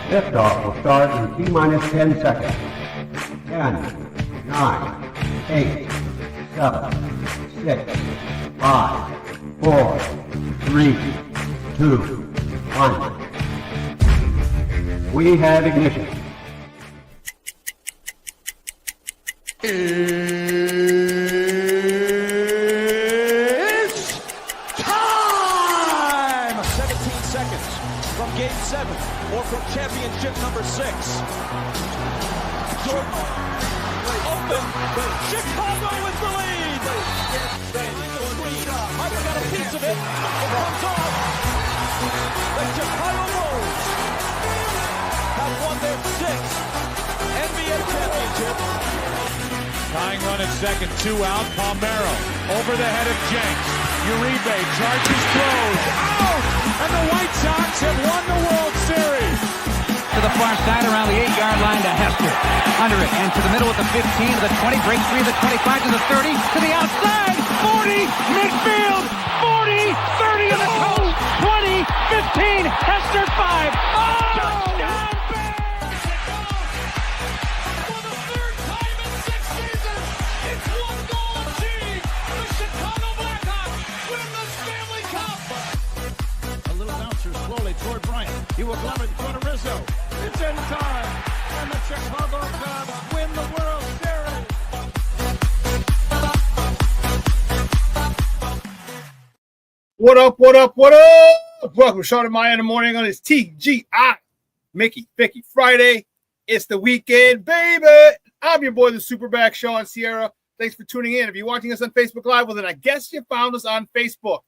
Liftoff will start in T-minus 10 seconds. 10, 9, 8, 7, 6, 5, 4, 3, 2, 1. We have ignition. It's time! 17 seconds from Game 7 or from championship number 6. Jordan open. Chicago with the lead. I've got a piece of it. It comes off. The Chicago Bulls have won their 6th NBA championship. Tying run at second, 2 out. Palmero over the head of Jenks. Uribe charges, throws, out! And the White Sox have won the World Series. To the far side around the 8-yard line to Hester. Under it and to the middle with the 15 to the 20, break 3 to the 25 to the 30 to the outside. 40, midfield, 40, 30 in the coast, 20, 15, Hester 5. Oh! Touchdown! Toward Bryant. He will glove it toward Rizzo. It's in time. And the Chicago Cubs win the World Series. What up, what up, what up? Welcome to Shawn and Maya in the morning on this TGI Mickey Vicky Friday. It's the weekend, baby. I'm your boy, the SuperBack, Shawn Sierra. Thanks for tuning in. If you're watching us on Facebook Live, well, then I guess you found us on Facebook.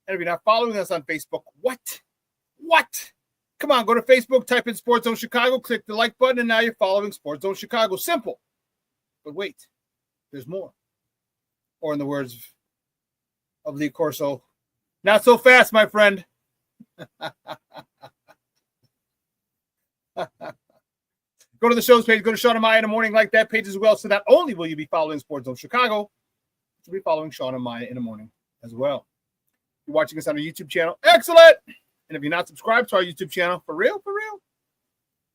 And if you're not following us on Facebook, what? Come on, go to Facebook, type in Sports Zone Chicago, click the like button, and now you're following Sports Zone Chicago. Simple. But wait, there's more. Or in the words of Lee Corso, not so fast, my friend. Go to the show's page, go to Shawn and Maya in the morning, like that page as well. So not only will you be following Sports Zone Chicago, you'll be following Shawn and Maya in the morning as well. If you're watching us on our YouTube channel, excellent. And if you're not subscribed to our YouTube channel, for real,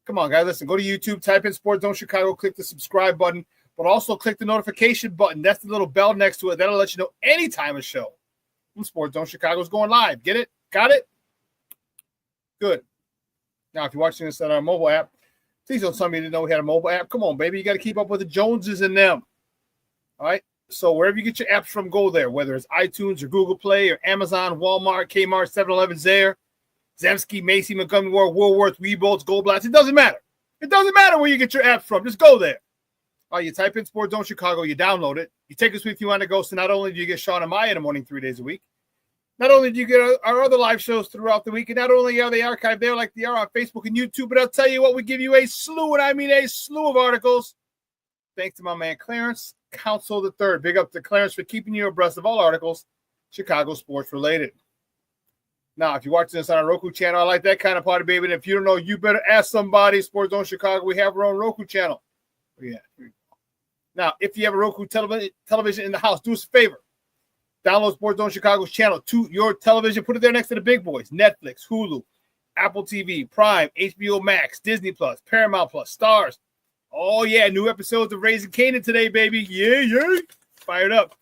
come on, guys, listen, go to YouTube, type in Sports Zone Chicago, click the subscribe button, but also click the notification button. That's the little bell next to it. That'll let you know anytime a show from Sports Zone Chicago is going live. Get it? Got it? Good. Now, if you're watching this on our mobile app, please don't tell me you didn't know we had a mobile app. Come on, baby. You got to keep up with the Joneses and them. All right? So wherever you get your apps from, go there, whether it's iTunes or Google Play or Amazon, Walmart, Kmart, 7-Eleven, there. Zemsky, Macy, Montgomery Ward, Woolworth, Weebolts, Goldblatt's. It doesn't matter. It doesn't matter where you get your apps from. Just go there. All right, you type in Sports Zone Chicago, you download it. You take us with you on the go. So not only do you get Shawn and Maya in the morning 3 days a week, not only do you get our other live shows throughout the week, and not only are they archived there like they are on Facebook and YouTube, but I'll tell you what, we give you a slew, and I mean a slew of articles. Thanks to my man Clarence Council III. Big up to Clarence for keeping you abreast of all articles Chicago sports related. Now, if you're watching this on our Roku channel, I like that kind of party, baby. And if you don't know, you better ask somebody. Sports Zone Chicago, we have our own Roku channel. Yeah. Now, if you have a Roku television in the house, do us a favor. Download Sports Zone Chicago's channel to your television. Put it there next to the big boys. Netflix, Hulu, Apple TV, Prime, HBO Max, Disney Plus, Paramount Plus, Stars. Oh, yeah, new episodes of Raising Kanan today, baby. Yeah. Fired up.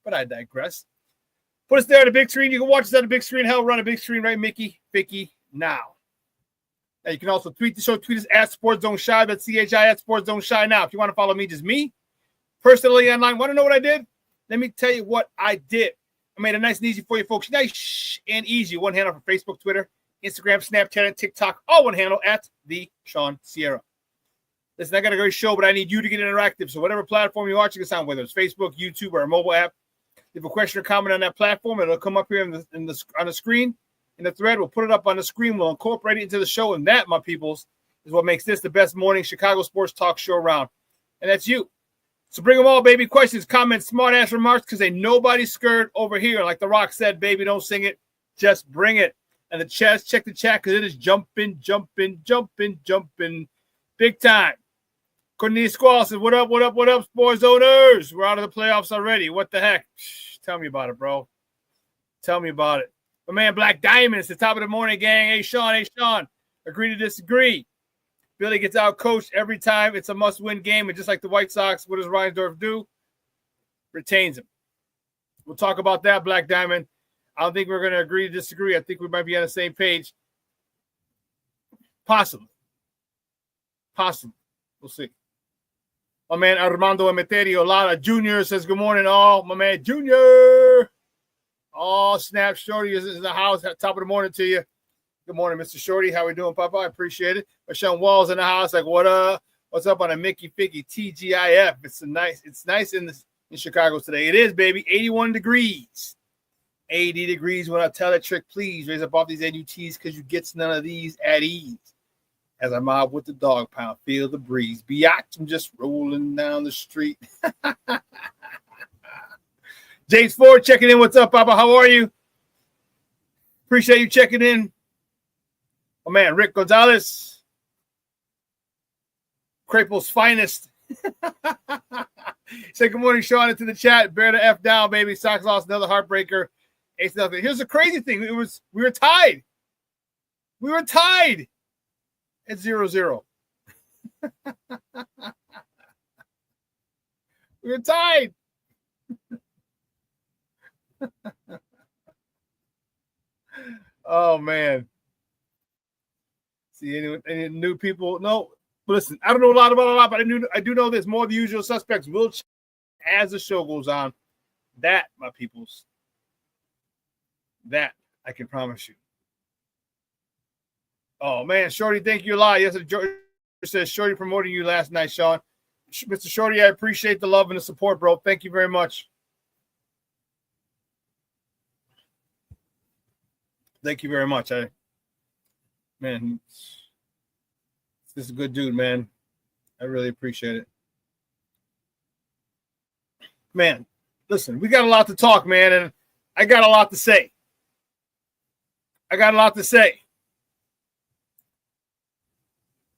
But I digress. Put us there on the big screen. You can watch us on the big screen. Hell, run a big screen, right, Mickey? Vicky, now. Now, you can also tweet the show. Tweet us at Sports Zone Shy. That's CHI at Sports Zone Shy. Now, if you want to follow me, just me, personally online. Want to know what I did? Let me tell you what I did. I made it nice and easy for you folks. Nice and easy. One handle for Facebook, Twitter, Instagram, Snapchat, and TikTok. All one handle at the Shawn Sierra. Listen, I got a great show, but I need you to get interactive. So whatever platform you're watching us on, whether it's Facebook, YouTube, or a mobile app, if a question or comment on that platform, it'll come up here on the screen in the thread. We'll put it up on the screen. We'll incorporate it into the show. And that, my peoples, is what makes this the best morning Chicago sports talk show around. And that's you. So bring them all, baby. Questions, comments, smart-ass remarks, because ain't nobody scared over here. Like The Rock said, baby, don't sing it. Just bring it. And the chat, check the chat, because it is jumping big time. Cornelius Squall says, what up, sports owners? We're out of the playoffs already. What the heck? Tell me about it, bro. Tell me about it. My man Black Diamond, it's the top of the morning, gang. Hey, Shawn. Agree to disagree. Billy gets out coached every time. It's a must-win game. And just like the White Sox, what does Reinsdorf do? Retains him. We'll talk about that, Black Diamond. I don't think we're going to agree to disagree. I think we might be on the same page. Possibly. We'll see. My man Armando Emeterio Lara Jr. says, good morning, all. My man Junior. Oh, snap. Shorty is in the house. Top of the morning to you. Good morning, Mr. Shorty. How we doing, Papa? I appreciate it. Shawn Wall's in the house. Like, what up? What's up on a Mickey Figgy TGIF? It's nice in Chicago today. It is, baby. 81 degrees. 80 degrees. When I tell that trick, please raise up off these NUTs because you get none of these at ease. As I mob with the dog pound, feel the breeze. Biatch, I'm just rolling down the street. James Ford checking in. What's up, Papa? How are you? Appreciate you checking in. Oh, man, Rick Gonzalez. Craple's finest. Say good morning, Shawn, into the chat. Bear the F down, baby. Sox lost another heartbreaker. 8-0. Here's the crazy thing. We were tied. We were tied at 0-0. We were tied. Oh, man. See any new people? No. But listen, I don't know a lot, but I do know this. More of the usual suspects will change as the show goes on. That, my peoples, that I can promise you. Oh, man, Shorty, thank you a lot. Yes, George says Shorty promoting you last night, Shawn. Mr. Shorty, I appreciate the love and the support, bro. Thank you very much. Thank you very much. Man, this is a good dude, man. I really appreciate it. Man, listen, we got a lot to talk, man, and I got a lot to say.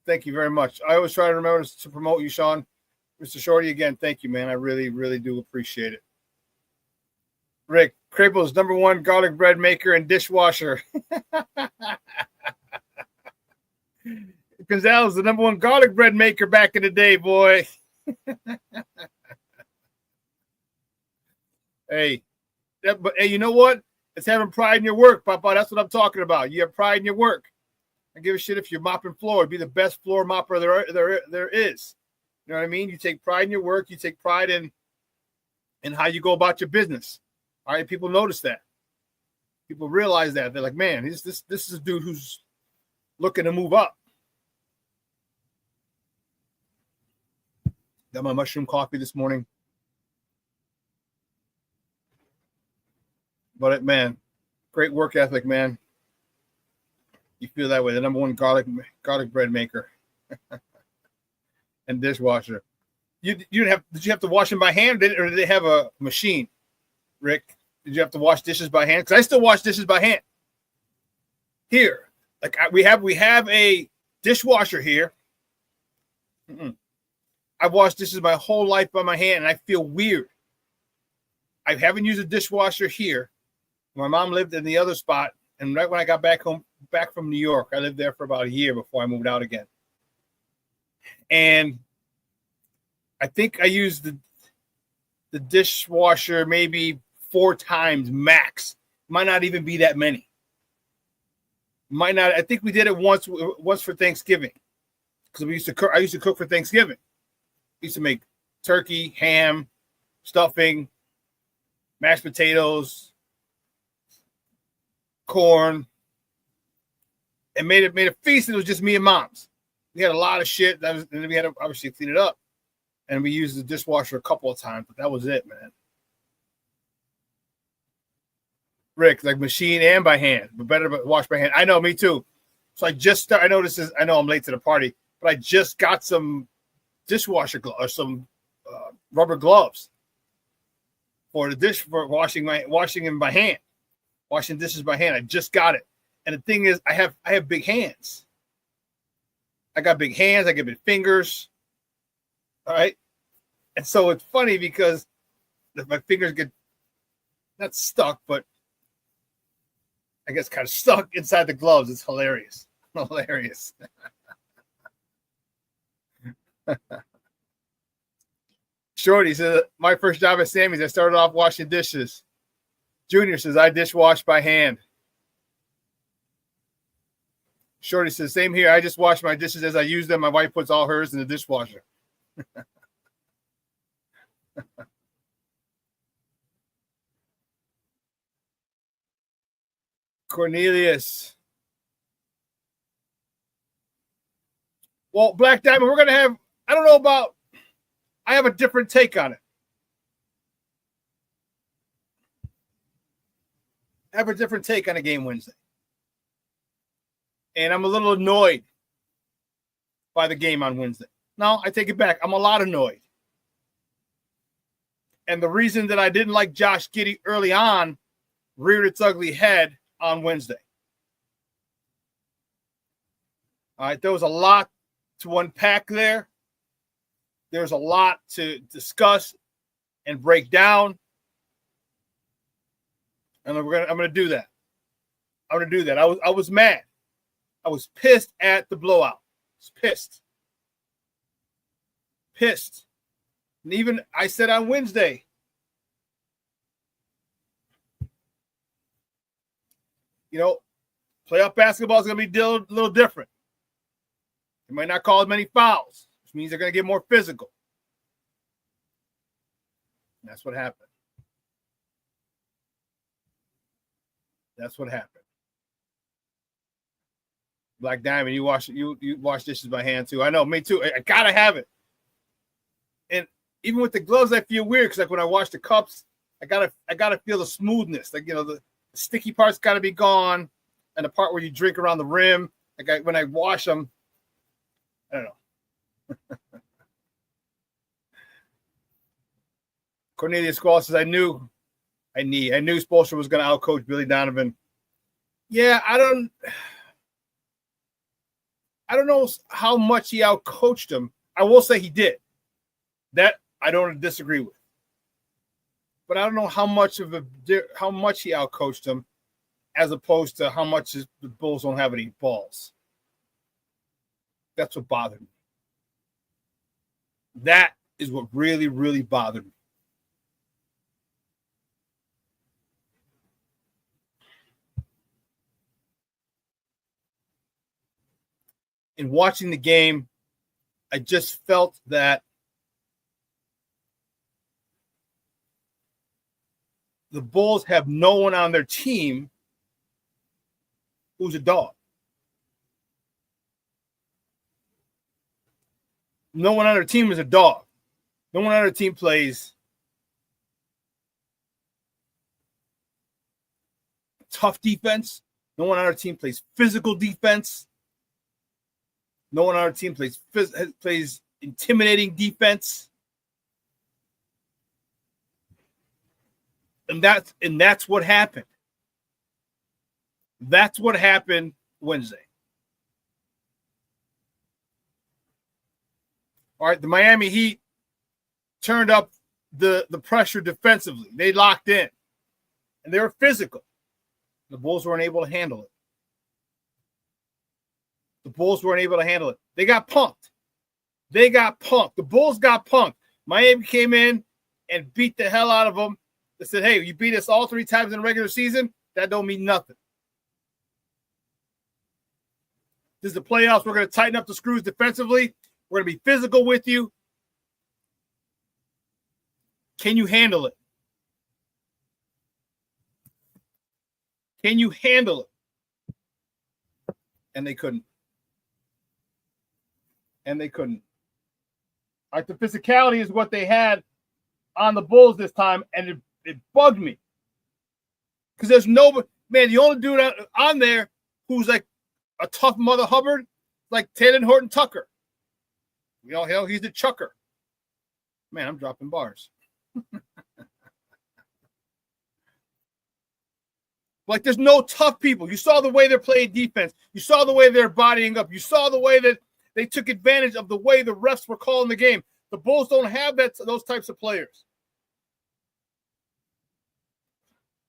Thank you very much. I always try to remember to promote you, Shawn. Mr. Shorty, again, thank you, man. I really, really do appreciate it. Rick, Craple's #1 garlic bread maker and dishwasher. Gonzalez, the #1 garlic bread maker back in the day, boy. Hey, you know what? It's having pride in your work, Papa. That's what I'm talking about. You have pride in your work. I give a shit if you're mopping floor. Be the best floor mopper there is. You know what I mean? You take pride in your work. You take pride in how you go about your business. All right, people notice that. People realize that. They're like, man, this is a dude who's looking to move up. Got my mushroom coffee this morning. But, man, great work ethic, man. You feel that way. The #1 garlic bread maker and dishwasher. Did you have to wash them by hand, or did they have a machine? Rick, did you have to wash dishes by hand? Because I still wash dishes by hand. Here, like we have a dishwasher here. I've washed dishes my whole life by my hand, and I feel weird. I haven't used a dishwasher here. My mom lived in the other spot, and right when I got back from New York, I lived there for about a year before I moved out again. And I think I used the dishwasher maybe 4 times max. Might not even be that many. Might not. I think we did it once for Thanksgiving, because we used to cook. I used to cook for Thanksgiving. We used to make turkey, ham, stuffing, mashed potatoes, corn, and made a feast. It was just me and Mom's. We had a lot of shit. And then we had to obviously clean it up, and we used the dishwasher a couple of times, but that was it, man. Rick, like machine and by hand, but better wash by hand. I know, me too. So I know I'm late to the party, but I just got some dishwasher gloves or some rubber gloves for washing them by hand, washing dishes by hand. I just got it, and the thing is, I have big hands. I got big hands. I got big fingers. All right, and so it's funny because my fingers get not stuck, but I guess kind of stuck inside the gloves. It's hilarious. Hilarious. Shorty says, my first job at Sammy's, I started off washing dishes. Junior says, I dishwash by hand. Shorty says, same here. I just wash my dishes as I use them. My wife puts all hers in the dishwasher. Cornelius. Well, Black Diamond, we're going to have, I don't know about, I have a different take on it. I have a different take on a game Wednesday. And I'm a little annoyed by the game on Wednesday. No, I take it back. I'm a lot annoyed. And the reason that I didn't like Josh Giddey early on reared its ugly head on Wednesday. All right, there was a lot to unpack there. There's a lot to discuss and break down. And I'm gonna do that. I'm gonna do that. I was mad. I was pissed at the blowout. I was pissed. And even I said on Wednesday, playoff basketball is going to be a little different. They might not call as many fouls, which means they're going to get more physical. And that's what happened. Black Diamond, you wash dishes by hand too. I know, me too. I gotta have it. And even with the gloves, I feel weird because like when I wash the cups, I gotta feel the smoothness. Like the sticky parts gotta be gone, and the part where you drink around the rim. Like when I wash them, I don't know. Cornelius Squall says, I knew Spoelstra was going to outcoach Billy Donovan. Yeah, I don't know how much he outcoached him. I will say he did. That I don't disagree with. But I don't know how much he outcoached him as opposed to how much the Bulls don't have any balls. That's what bothered me. That is what really, really bothered me. In watching the game, I just felt that the Bulls have no one on their team who's a dog. No one on their team is a dog. No one on their team plays tough defense. No one on our team plays physical defense. No one on our team plays intimidating defense. And that's what happened. That's what happened Wednesday. All right, the Miami Heat turned up the pressure defensively. They locked in. And they were physical. The Bulls weren't able to handle it. They got punked. The Bulls got punked. Miami came in and beat the hell out of them. They said, hey, you beat us all 3 times in the regular season. That don't mean nothing. This is the playoffs. We're going to tighten up the screws defensively. We're going to be physical with you. Can you handle it? Can you handle it? And they couldn't. Like the physicality is what they had on the Bulls this time, and it bugged me. Because there's nobody, man, the only dude on there who's like a tough mother Hubbard, like Taylor Horton Tucker. He's the chucker. Man, I'm dropping bars. Like, there's no tough people. You saw the way they're playing defense. You saw the way they're bodying up. You saw the way that they took advantage of the way the refs were calling the game. The Bulls don't have those types of players.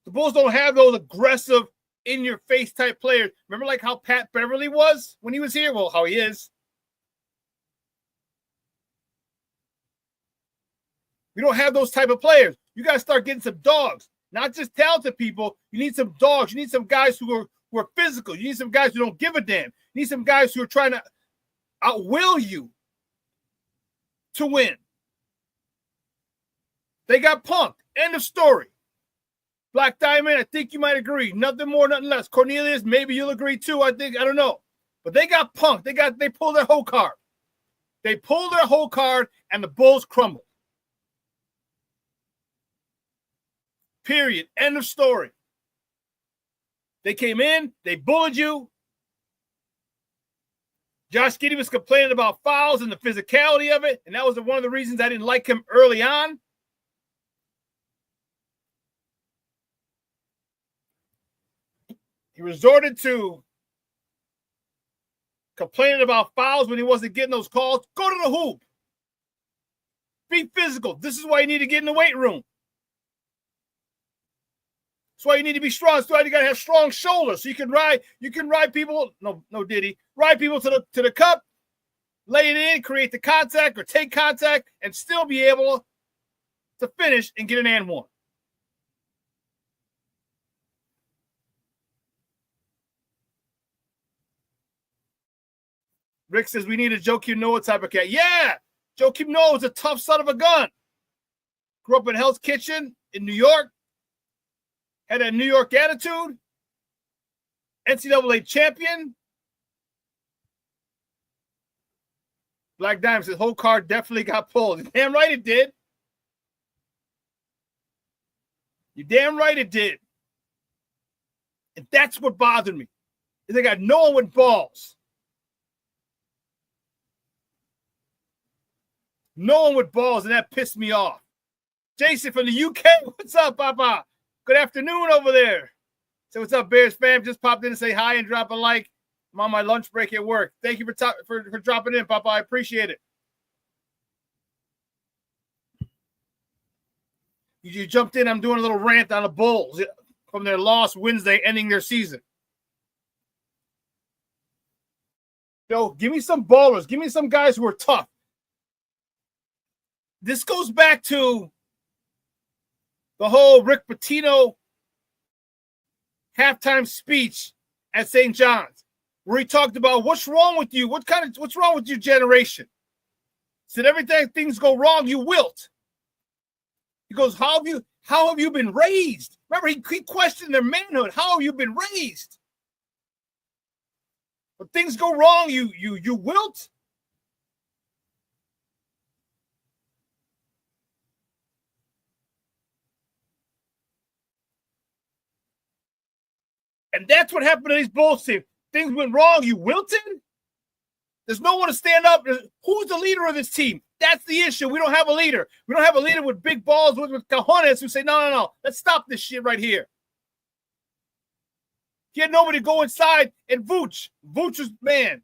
The Bulls don't have those aggressive, in-your-face type players. Remember like how Pat Beverly was when he was here? Well, how he is. We don't have those type of players. You got to start getting some dogs, not just talented people. You need some dogs. You need some guys who are physical. You need some guys who don't give a damn. You need some guys who are trying to outwill you to win. They got punked. End of story. Black Diamond, I think you might agree. Nothing more, nothing less. Cornelius, maybe you'll agree too. I don't know. But they got punked. They pulled their whole card. They pulled their whole card, and the Bulls crumbled. Period. End of story. They came in, they bullied you. Josh Giddey was complaining about fouls and the physicality of it, and that was one of the reasons I didn't like him early on. He resorted to complaining about fouls when he wasn't getting those calls. Go to the hoop. Be physical. This is why you need to get in the weight room. That's why you need to be strong. That's why you gotta have strong shoulders so you can ride people. No Diddy. Ride people to the cup, lay it in, create the contact or take contact, and still be able to finish and get an and one. Rick says we need a Joakim Noah type of cat. Yeah, Joakim Noah is a tough son of a gun. Grew up in Hell's Kitchen in New York. Had a New York attitude. NCAA champion. Black Diamond says whole card definitely got pulled. Damn right it did. You're damn right it did. And that's what bothered me. Is they got no one with balls. No one with balls, and that pissed me off. Jason from the UK, what's up, Papa? Good afternoon over there. So what's up, Bears fam? Just popped in to say hi and drop a like. I'm on my lunch break at work. Thank you for dropping in, Papa. I appreciate it. You jumped in. I'm doing a little rant on the Bulls from their loss Wednesday, ending their season. Yo, give me some ballers. Give me some guys who are tough. This goes back to the whole Rick Pitino halftime speech at St. John's, where he talked about what's wrong with you, what's wrong with your generation. Said everything things go wrong, you wilt. He goes, how have you been raised? Remember, he questioned their manhood. How have you been raised? When things go wrong, you wilt. And that's what happened to these Bulls team. Things went wrong. You wilted? There's no one to stand up. Who's the leader of this team? That's the issue. We don't have a leader. We don't have a leader with big balls, with cojones who say, no. Let's stop this shit right here. He had nobody to go inside. And Vooch was, man.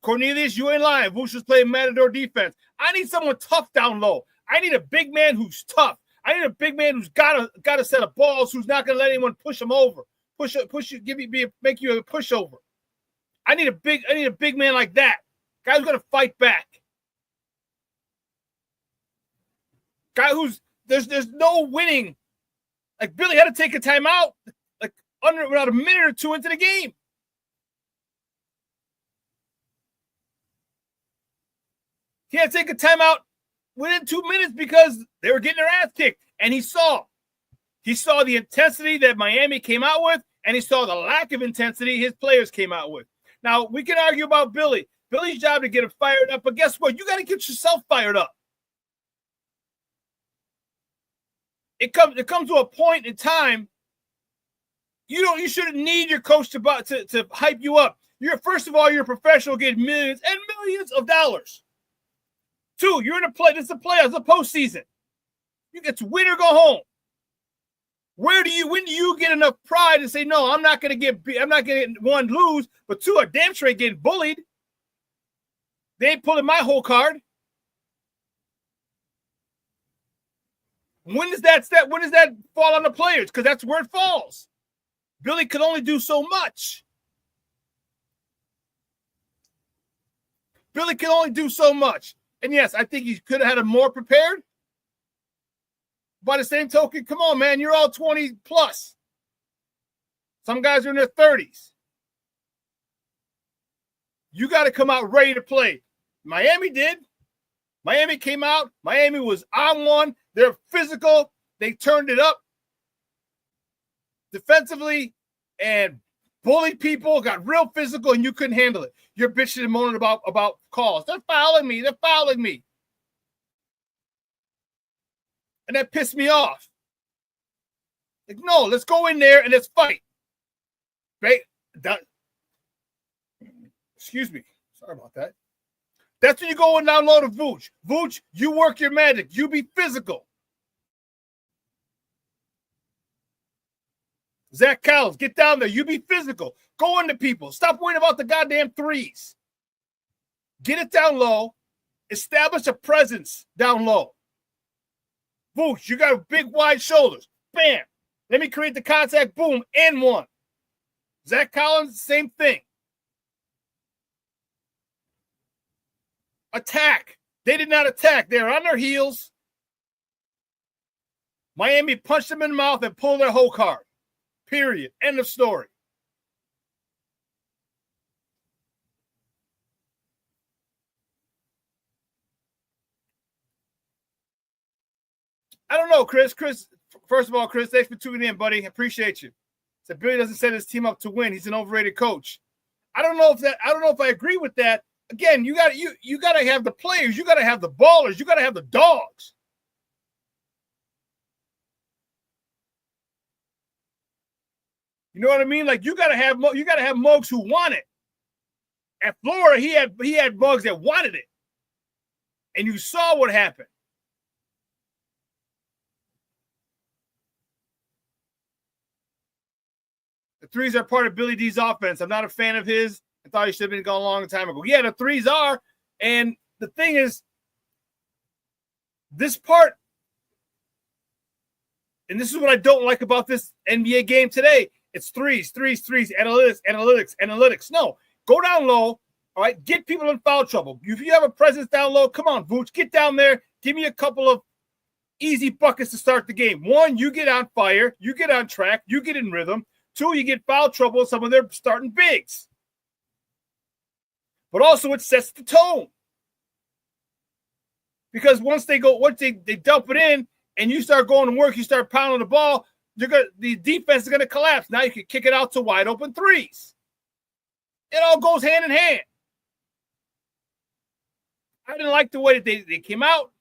Cornelius, you ain't lying. Vooch was playing Matador defense. I need someone tough down low. I need a big man who's tough. I need a big man who's got a set of balls, who's not going to let anyone push him over. Push you, make you a pushover. I need a big man like that. Guy who's gonna fight back. Guy who's there's no winning. Like Billy had to take a timeout, like about a minute or two into the game. He had to take a timeout within 2 minutes because they were getting their ass kicked, and he saw the intensity that Miami came out with. And he saw the lack of intensity his players came out with. Now, we can argue about Billy. Billy's job to get him fired up, but guess what? You got to get yourself fired up. It comes to a point in time, you shouldn't need your coach to hype you up. First of all, you're a professional getting millions and millions of dollars. 2, you're in a play. This is a playoffs, a postseason. You get to win or go home. When do you get enough pride to say, no, I'm not going to get, one, lose, but 2, a damn straight getting bullied. They ain't pulling my whole card. When does that fall on the players? Because that's where it falls. Billy could only do so much. And yes, I think he could have had him more prepared. By the same token, come on, man, you're all 20 plus. Some guys are in their 30s. You got to come out ready to play. Miami did. Miami came out. Miami was on one. They're physical. They turned it up defensively and bullied people, got real physical, and you couldn't handle it. You're bitching and moaning about calls. They're fouling me. They're fouling me. And that pissed me off. Like, no, let's go in there and let's fight. Right? Excuse me. Sorry about that. That's when you go and download a Vooch. Vooch, you work your magic. You be physical. Zach Collins, get down there. You be physical. Go into people. Stop worrying about the goddamn threes. Get it down low. Establish a presence down low. Vooch, you got big, wide shoulders. Bam. Let me create the contact. Boom. And one. Zach Collins, same thing. Attack. They did not attack. They were on their heels. Miami punched them in the mouth and pulled their whole card. Period. End of story. I don't know, Chris. First of all, Chris, thanks for tuning in, buddy. Appreciate you. So Billy doesn't set his team up to win. He's an overrated coach. I don't know if I agree with that. Again, you gotta have the players, you gotta have the ballers, you gotta have the dogs. You know what I mean? Like you gotta have mugs who want it. At Florida, he had mugs that wanted it, and you saw what happened. The threes are part of Billy D's offense. I'm not a fan of his. I thought he should have been gone a long time ago. Yeah, the threes are. And the thing is, this part, and this is what I don't like about this NBA game today. It's threes, analytics. No, go down low. All right, get people in foul trouble. If you have a presence down low, come on, Vooch, get down there. Give me a couple of easy buckets to start the game. One, you get on fire. You get on track. You get in rhythm. Two, you get foul trouble with some of their starting bigs. But also it sets the tone. Because once they dump it in and you start going to work, you start pounding the ball, the defense is going to collapse. Now you can kick it out to wide open threes. It all goes hand in hand. I didn't like the way that they came out.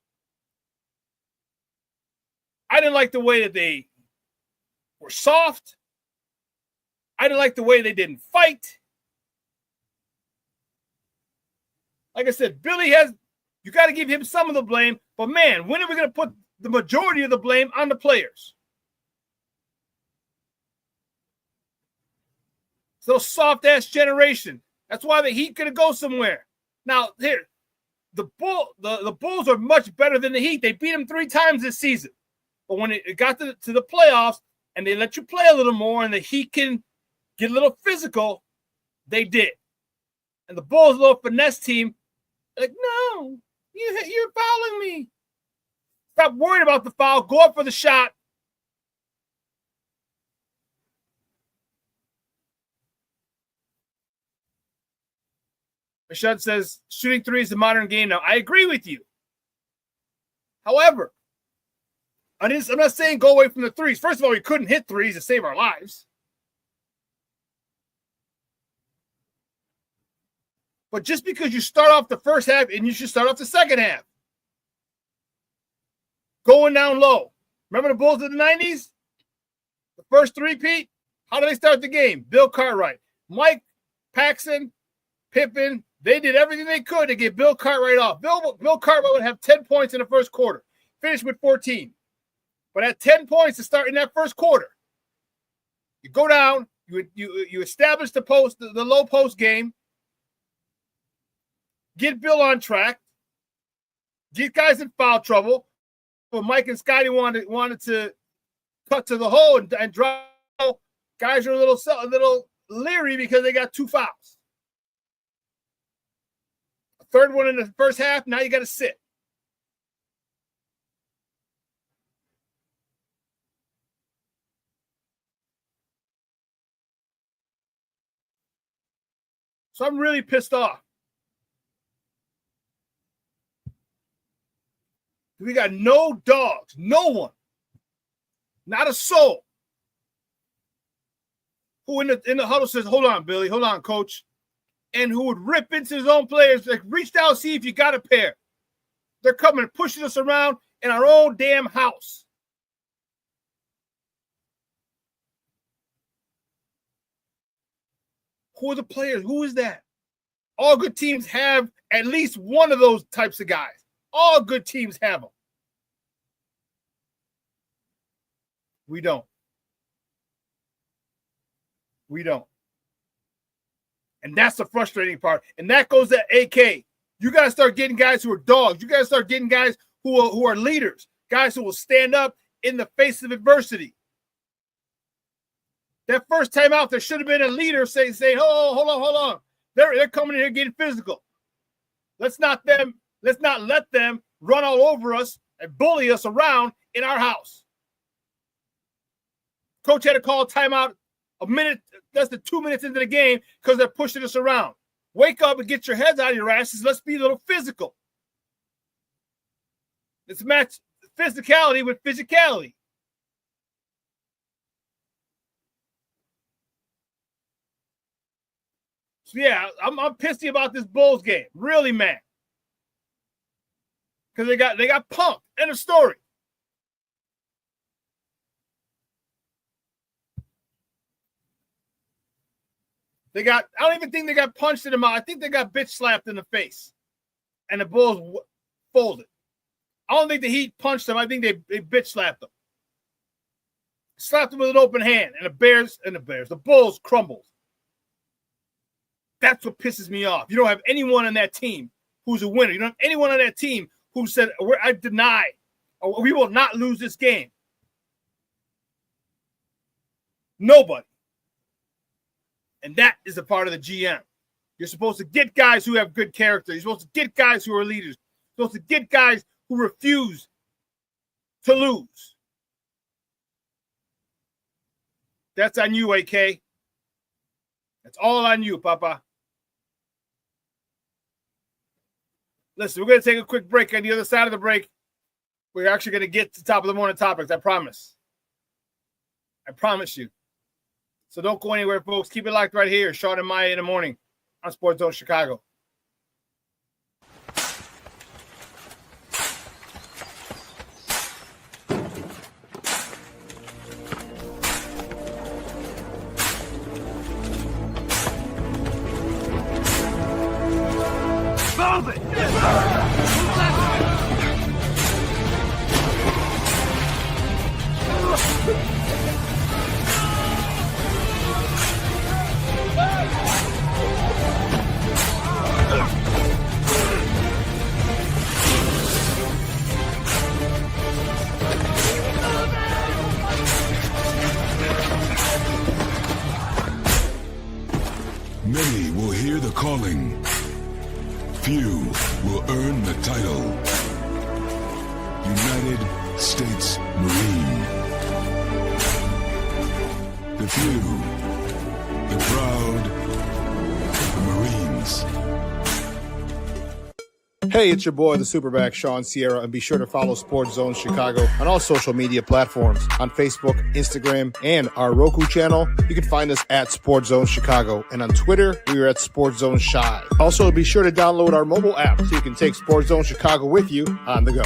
I didn't like the way that they were soft. I didn't like the way they didn't fight. Like I said, you got to give him some of the blame. But, man, when are we going to put the majority of the blame on the players? So soft-ass generation. That's why the Heat going to go somewhere. Now, here, the Bulls are much better than the Heat. They beat them 3 times this season. But when it got to the playoffs and they let you play a little more and the Heat can get a little physical, they did. And the Bulls, a little finesse team, like, no, you're fouling me. Stop worrying about the foul. Go up for the shot. Rashad says, shooting three is the modern game now. I agree with you. However, I'm not saying go away from the threes. First of all, we couldn't hit threes to save our lives. But just because you start off the first half and you should start off the second half. Going down low. Remember the Bulls of the 90s? The first three-peat? How did they start the game? Bill Cartwright. Mike, Paxson, Pippen, they did everything they could to get Bill Cartwright off. Bill Cartwright would have 10 points in the first quarter. Finished with 14. But at 10 points to start in that first quarter, you go down, you establish the low post game, get Bill on track, get guys in foul trouble. But Mike and Scotty wanted to cut to the hole and draw. Guys are a little leery because they got 2 fouls. A third one in the first half, now you got to sit. So I'm really pissed off. We got no dogs, no one, not a soul, who in the huddle says, hold on, Billy, hold on, coach, and who would rip into his own players, like reach down, see if you got a pair. They're coming and pushing us around in our own damn house. Who are the players? Who is that? All good teams have at least one of those types of guys. All good teams have them. We don't. We don't. And that's the frustrating part. And that goes to AK. You got to start getting guys who are dogs. You got to start getting guys who are leaders, guys who will stand up in the face of adversity. That first time out, there should have been a leader saying, oh, hold on. They're coming in here getting physical. Let's not let them run all over us and bully us around in our house. Coach had to call a timeout a minute, less than 2 minutes into the game because they're pushing us around. Wake up and get your heads out of your asses. Let's be a little physical. Let's match physicality with physicality. So yeah, I'm pissy about this Bulls game. Really mad. Because they got punked. End of story. I don't even think they got punched in the mouth. I think they got bitch slapped in the face. And the Bulls folded. I don't think the Heat punched them. I think they bitch slapped them. Slapped them with an open hand. And the Bulls crumbled. That's what pisses me off. You don't have anyone on that team who's a winner. You don't have anyone on that team who said, I deny, or we will not lose this game. Nobody. And that is a part of the GM. You're supposed to get guys who have good character. You're supposed to get guys who are leaders. You're supposed to get guys who refuse to lose. That's on you, AK. That's all on you, Papa. Listen, we're going to take a quick break. On the other side of the break, we're actually going to get to the top of the morning topics. I promise. I promise you. So don't go anywhere, folks. Keep it locked right here. Shawn and Maya in the morning on Sports Zone Chicago. Move it! Many will hear the calling. Few will earn the title. United States Marine. The few, the proud, the Marines. Hey, it's your boy, the SuperBack, Shawn Sierra, and be sure to follow Sports Zone Chicago on all social media platforms, on Facebook, Instagram, and our Roku channel. You can find us at Sports Zone Chicago, and on Twitter, we are at Sports Zone Shy. Also, be sure to download our mobile app so you can take Sports Zone Chicago with you on the go.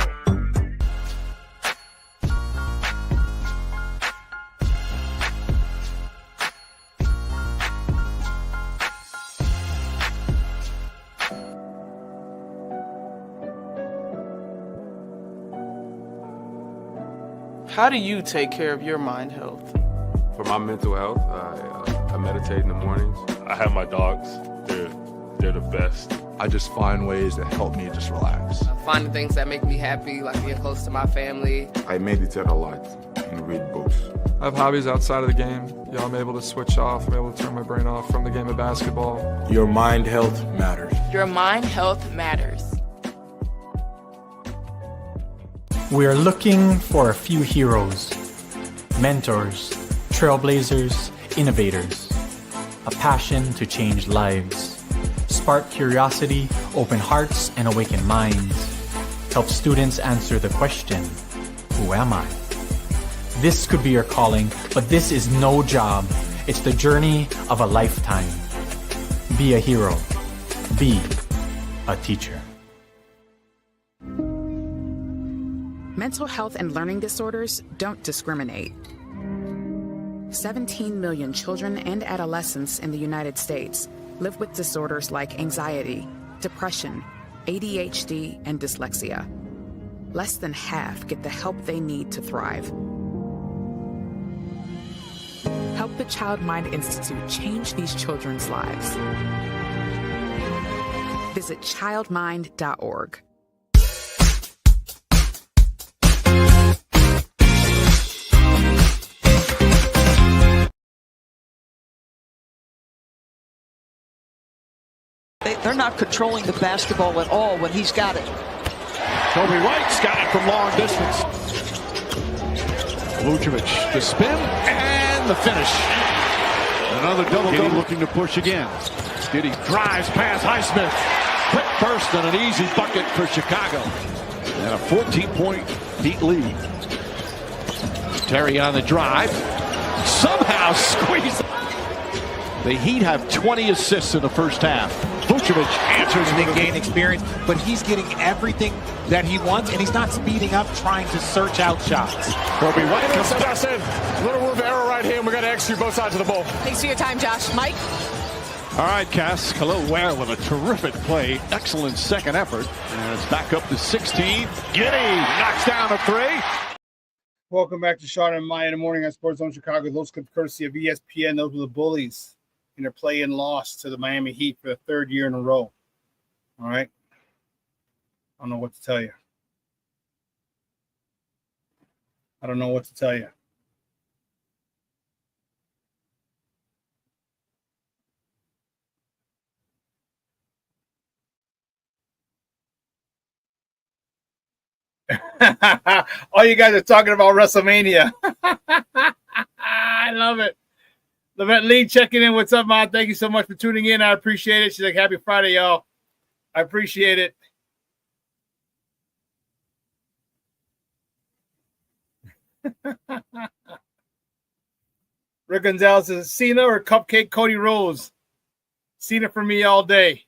How do you take care of your mind health? For my mental health, I meditate in the mornings. I have my dogs. They're the best. I just find ways that help me just relax. Finding things that make me happy, like being close to my family. I meditate a lot and read books. I have hobbies outside of the game. I'm able to switch off. I'm able to turn my brain off from the game of basketball. Your mind health matters. Your mind health matters. We are looking for a few heroes, mentors, trailblazers, innovators, a passion to change lives. spark curiosity, open hearts, and awaken minds. Help students answer the question, who am I? This could be your calling, but this is no job. It's the journey of a lifetime. Be a hero. Be a teacher. Mental health and learning disorders don't discriminate. 17 million children and adolescents in the United States live with disorders like anxiety, depression, ADHD, and dyslexia. Less than half get the help they need to thrive. Help the Child Mind Institute change these children's lives. Visit childmind.org. They're not controlling the basketball at all when he's got it. Kobe White's got it from long distance. Vucevic, the spin, and the finish. Another double-double looking to push again. Giddy drives past Highsmith. Quick burst and an easy bucket for Chicago. And a 14-point Heat lead. Terry on the drive. Somehow squeezed. The Heat have 20 assists in the first half. Vucevic answers and gain experience, but he's getting everything that he wants, and he's not speeding up trying to search out shots. Kobe White comes back. I said, little room for error right here, and we got to execute both sides of the ball. Thanks for your time, Josh. Mike? All right, Cass. Khalil Ware with a terrific play. Excellent second effort. And it's back up to 16. Giddy knocks down a three. Welcome back to Shawn and Maya in the morning on Sports Zone Chicago. Those courtesy of ESPN. Those were the Bullies in their play-in loss to the Miami Heat for the third year in a row. All right? I don't know what to tell you. I don't know what to tell you. All you guys are talking about WrestleMania. I love it. Levette Lee checking in. What's up, man? Thank you so much for tuning in. I appreciate it. She's like, happy Friday, y'all. I appreciate it. Rick Gonzalez says, Cena or Cupcake Cody Rhodes? Cena for me all day.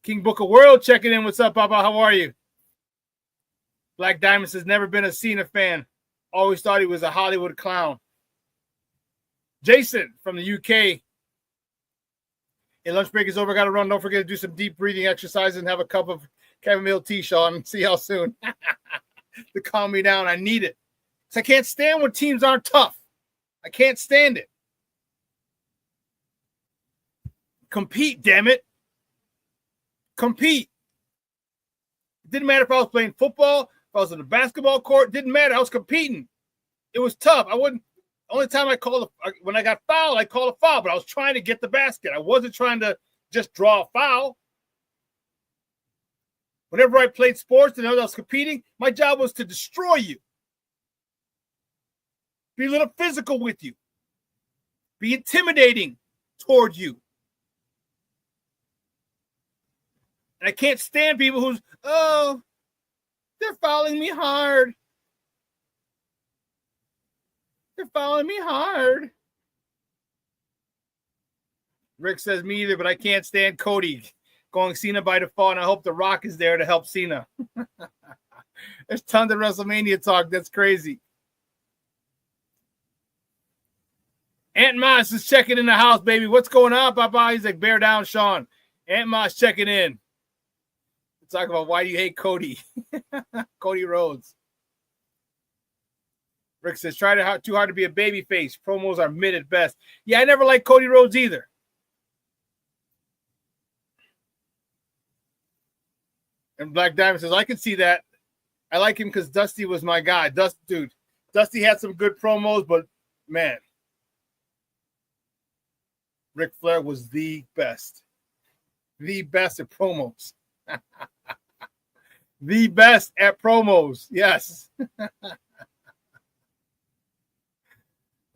King Book of World checking in. What's up, Papa? How are you? Black Diamond says, never been a Cena fan. Always thought he was a Hollywood clown. Jason from the UK. Hey, lunch break is over. Got to run. Don't forget to do some deep breathing exercises and have a cup of chamomile tea, Shawn. See y'all soon. To calm me down. I need it. So I can't stand when teams aren't tough. I can't stand it. Compete, damn it. Compete. It didn't matter if I was playing football, if I was on the basketball court. It didn't matter. I was competing. It was tough. I wouldn't. Only time I called, when I got fouled, I called a foul, but I was trying to get the basket. I wasn't trying to just draw a foul. Whenever I played sports and I was competing, my job was to destroy you. Be a little physical with you. Be intimidating toward you. And I can't stand people who's, oh, they're fouling me hard. They're following me hard. Rick says me either, but I can't stand Cody going Cena by default, and I hope The Rock is there to help Cena. There's tons of WrestleMania talk. That's crazy. Aunt Moss is checking in the house, baby. What's going on, Papa? He's like, bear down, Shawn. Aunt Moss checking in. We're talking about why do you hate Cody? Cody Rhodes. Rick says, too hard to be a baby face. Promos are mid at best. Yeah, I never liked Cody Rhodes either. And Black Diamond says, I can see that. I like him because Dusty was my guy. Dusty had some good promos, but man, Ric Flair was the best. The best at promos. The best at promos. Yes.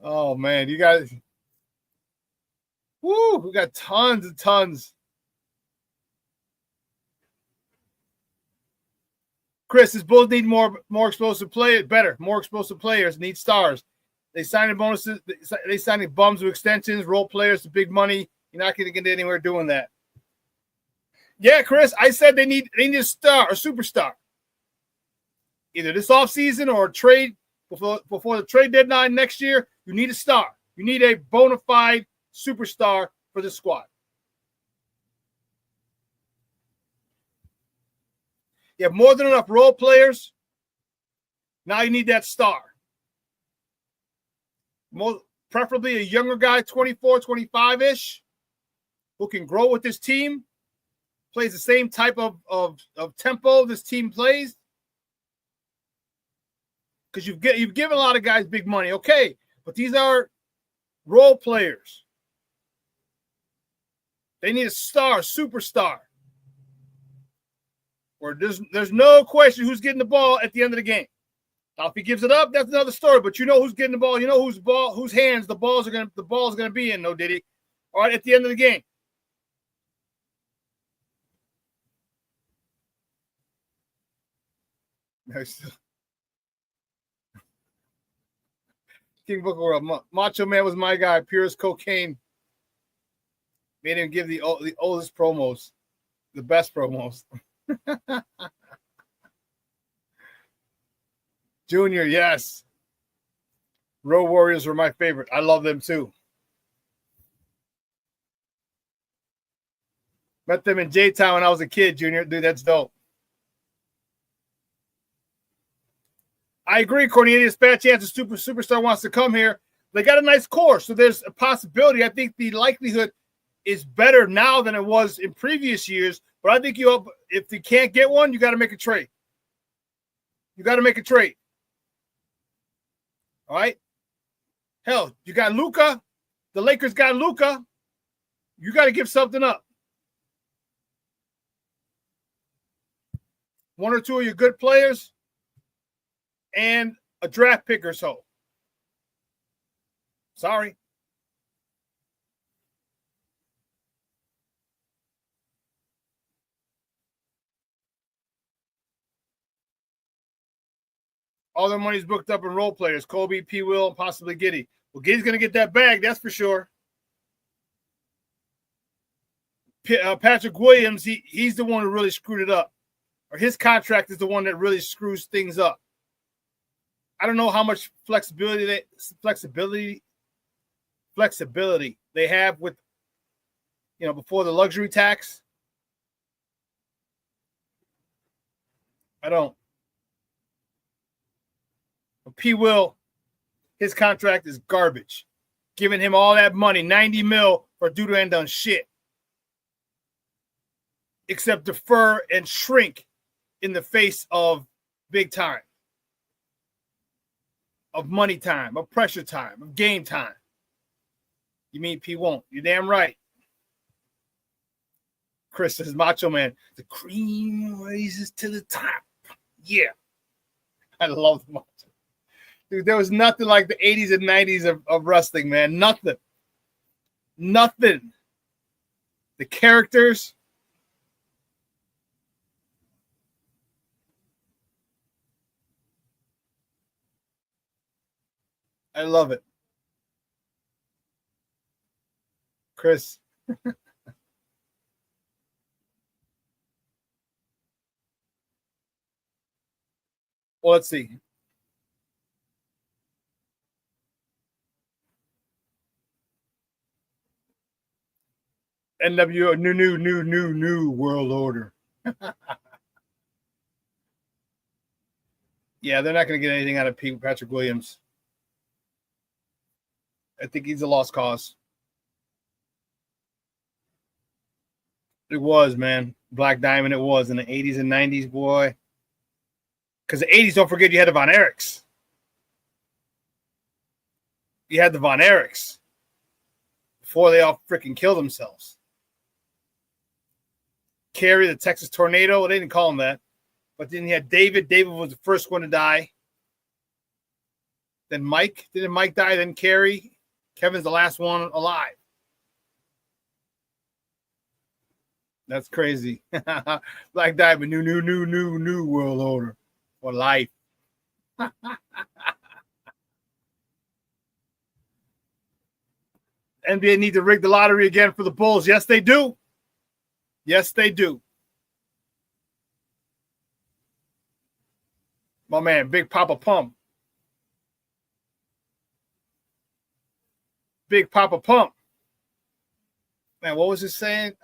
Oh, man. You guys. Woo, we got tons and tons. Chris, his Bulls need more explosive players. Better, more explosive players. Need stars. They signing bonuses. They signing bums with extensions, role players to big money. You're not going to get anywhere doing that. Yeah, Chris, I said they need a star, a superstar. Either this offseason or a trade before the trade deadline next year. You need a star. You need a bona fide superstar for the squad. You have more than enough role players. Now you need that star. Preferably a younger guy, 24, 25-ish, who can grow with this team, plays the same type of tempo this team plays. Because you've given a lot of guys big money. Okay, but these are role players. They need a star, superstar. Or there's no question who's getting the ball at the end of the game. Now, if he gives it up, that's another story. But you know who's getting the ball. You know whose hands the ball's gonna be in. No, Diddy. All right, at the end of the game. King Book of World. Macho Man was my guy. Purest cocaine. Made him give the oldest promos, the best promos. Junior, yes. Road Warriors were my favorite. I love them too. Met them in J-Town when I was a kid, Junior. Dude, that's dope. I agree, Cornelius. Bad chance a superstar wants to come here. They got a nice core, so there's a possibility. I think the likelihood is better now than it was in previous years. But I think if you can't get one, you got to make a trade. You got to make a trade. All right? Hell, you got Luka. The Lakers got Luka. You got to give something up. One or two of your good players and a draft pick or so. Sorry. All their money's booked up in role players. Kobe, P. Will, and possibly Giddey. Well, Giddey's going to get that bag, that's for sure. Patrick Williams, he's the one who really screwed it up. Or his contract is the one that really screws things up. I don't know how much flexibility they have with, before the luxury tax. I don't. P. Will, his contract is garbage. Giving him all that money, $90 million for a dude who ain't done shit. Except defer and shrink in the face of big time. Of money time, of pressure time, of game time. You mean P won't? You're damn right. Chris says, Macho Man, the cream rises to the top. Yeah. I love the Macho. Dude, there was nothing like the 80s and 90s of wrestling, man. Nothing. Nothing. The characters. I love it. Chris. Well, let's see. NWO, new world order. Yeah, they're not going to get anything out of Patrick Williams. I think he's a lost cause. It was, man. Black Diamond, it was in the 80s and 90s, boy. Because the 80s, don't forget, you had the Von Erichs. You had the Von Erichs before they all freaking killed themselves. Kerry, the Texas Tornado. They didn't call him that. But then you had David. David was the first one to die. Then Mike. Didn't Mike die? Then Kerry. Kevin's the last one alive. That's crazy. Black Diamond, new world order for life. NBA need to rig the lottery again for the Bulls. Yes, they do. Yes, they do. My man, Big Papa Pump. Big Papa Pump. Man, what was it saying?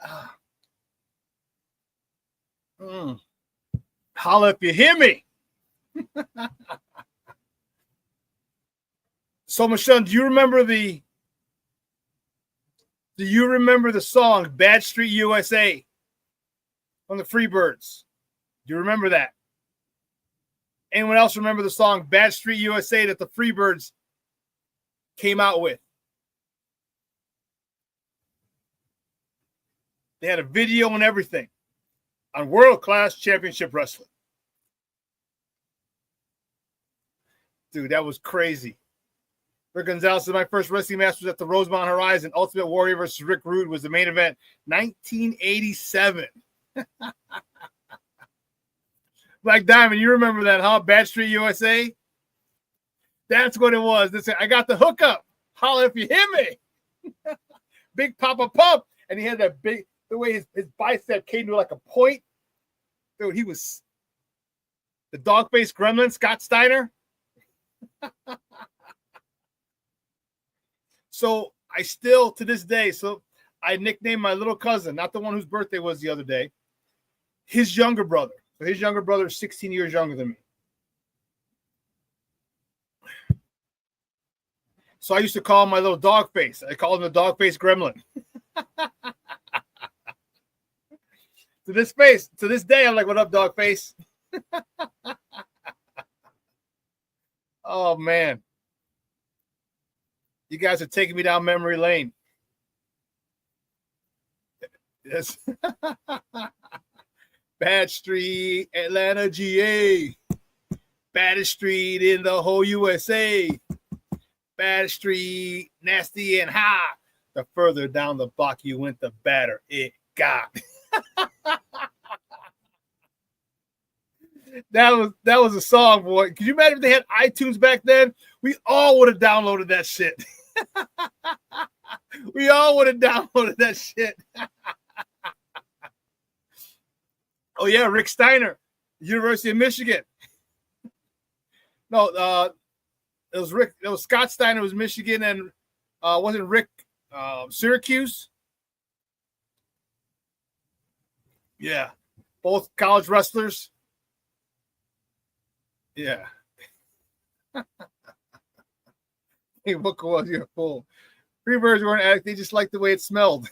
Holla if you hear me. So, Michelle, do you remember the song Bad Street USA from the Freebirds? Do you remember that? Anyone else remember the song Bad Street USA that the Freebirds came out with? They had a video and everything on World Class Championship Wrestling. Dude, that was crazy. Rick Gonzalez said my first wrestling match was at the Rosemont Horizon. Ultimate Warrior versus Rick Rude was the main event. 1987. Black Diamond, you remember that, huh? Bad Street USA? That's what it was. I got the hookup. Holla if you hear me. Big Papa Pump. And he had that big, the way his bicep came to like a point. Dude, he was the dog-faced gremlin, Scott Steiner. So I still, to this day, I nicknamed my little cousin, not the one whose birthday was the other day, his younger brother. So his younger brother is 16 years younger than me. So I used to call him my little dog face. I called him the dog face gremlin. To this day, I'm like, what up, dog face? Oh, man. You guys are taking me down memory lane. Yes. Bad Street, Atlanta, GA. Baddest street in the whole USA. Baddest street, nasty and hot. The further down the block you went, the badder it got. That was a song, boy. Could you imagine if they had iTunes back then? We all would have downloaded that shit. We all would have downloaded that shit. Oh yeah, Rick Steiner, University of Michigan. No, it was Rick. It was Scott Steiner was Michigan, and wasn't Rick Syracuse? Yeah, both college wrestlers. Yeah. Hey, what was your fool? Freebirds weren't addict, they just liked the way it smelled.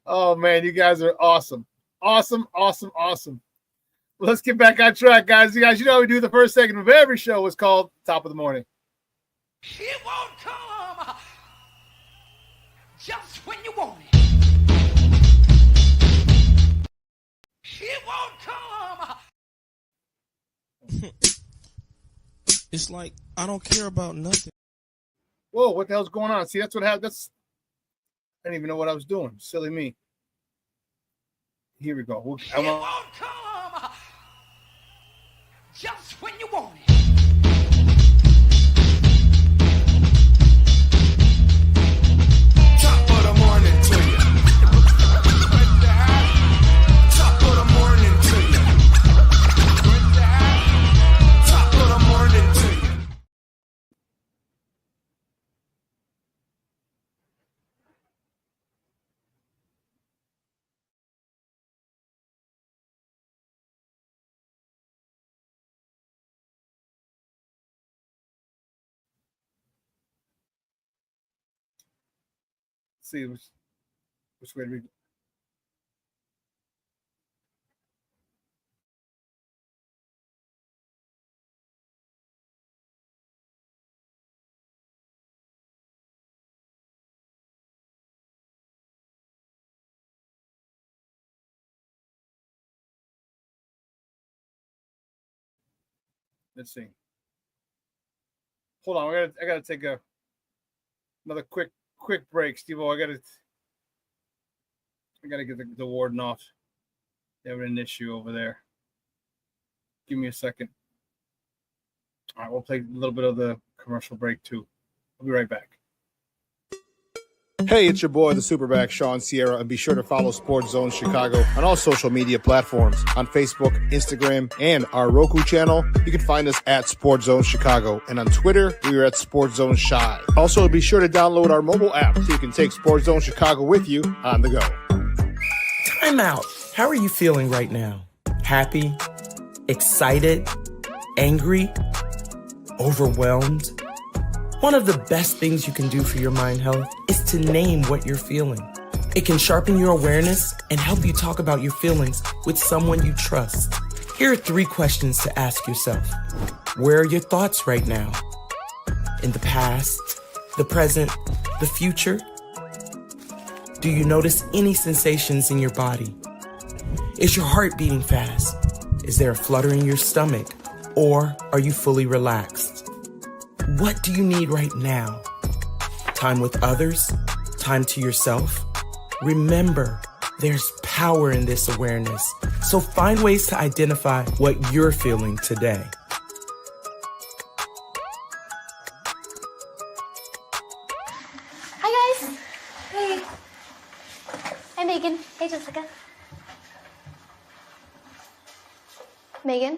Oh man, you guys are awesome. Awesome. Let's get back on track, guys. You know how we do the first segment of every show is called Top of the Morning. It won't come just when you want it. It won't come. It's like I don't care about nothing. Whoa, what the hell's going on? See, that's what happened. I didn't even know what I was doing. Silly me. Here we go. It won't come just when you want it. Top of the morning to you. Top of the morning to you. Top of the morning to you. See which way to read. Let's see. Hold on, I gotta take another quick quick break, Steve-O. I gotta get the warden off. They have an issue over there. Give me a second. All right, we'll play a little bit of the commercial break too. I'll be right back. Hey, it's your boy, the SuperBack, Shawn Sierra, and be sure to follow Sports Zone Chicago on all social media platforms, on Facebook, Instagram, and our Roku channel. You can find us at Sports Zone Chicago, and on Twitter, we are at Sports Zone Shy. Also, be sure to download our mobile app so you can take Sports Zone Chicago with you on the go. Time out. How are you feeling right now? Happy? Excited? Angry? Overwhelmed? One of the best things you can do for your mind health is to name what you're feeling. It can sharpen your awareness and help you talk about your feelings with someone you trust. Here are 3 questions to ask yourself. Where are your thoughts right now? In the past, the present, the future? Do you notice any sensations in your body? Is your heart beating fast? Is there a flutter in your stomach? Or are you fully relaxed? What do you need right now? Time with others? Time to yourself? Remember, there's power in this awareness. So find ways to identify what you're feeling today. Hi, guys. Hey. Hi, Megan. Hey, Jessica. Megan,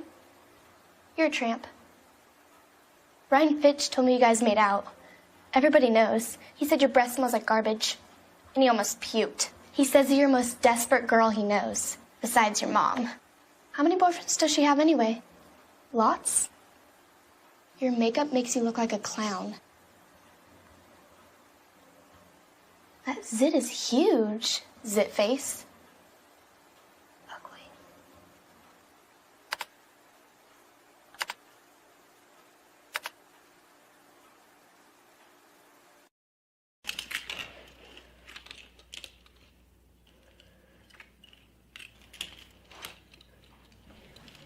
you're a tramp. Brian Fitch told me you guys made out. Everybody knows. He said your breath smells like garbage. And he almost puked. He says you're the most desperate girl he knows, besides your mom. How many boyfriends does she have anyway? Lots? Your makeup makes you look like a clown. That zit is huge, zit face.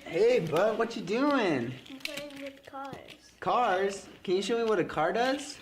Hey, bud, what you doing? I'm playing with cars. Cars? Can you show me what a car does?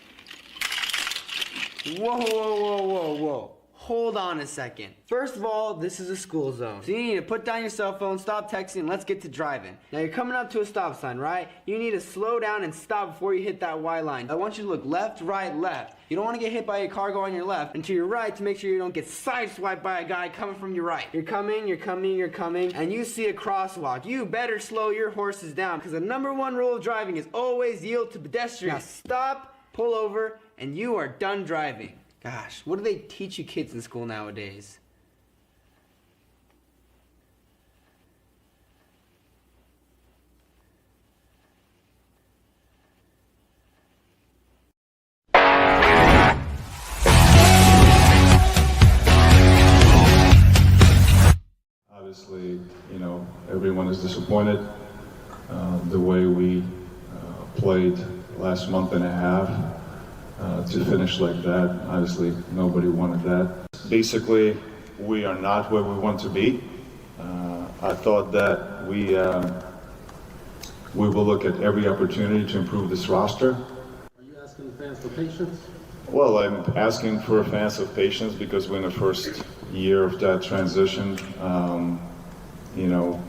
Whoa, whoa, whoa, whoa, whoa. Hold on a second. First of all, this is a school zone. So you need to put down your cell phone, stop texting, and let's get to driving. Now you're coming up to a stop sign, right? You need to slow down and stop before you hit that Y line. I want you to look left, right, left. You don't want to get hit by a car going on your left, and to your right to make sure you don't get sideswiped by a guy coming from your right. You're coming, and you see a crosswalk. You better slow your horses down, because the #1 rule of driving is always yield to pedestrians. Now stop, pull over, and you are done driving. Gosh, what do they teach you kids in school nowadays? Obviously, you know, everyone is disappointed the way we played last month and a half. To finish like that, obviously nobody wanted that. Basically, we are not where we want to be. I thought that we will look at every opportunity to improve this roster. Are you asking the fans for patience? Well, I'm asking for fans of patience because we're in the first year of that transition. You know,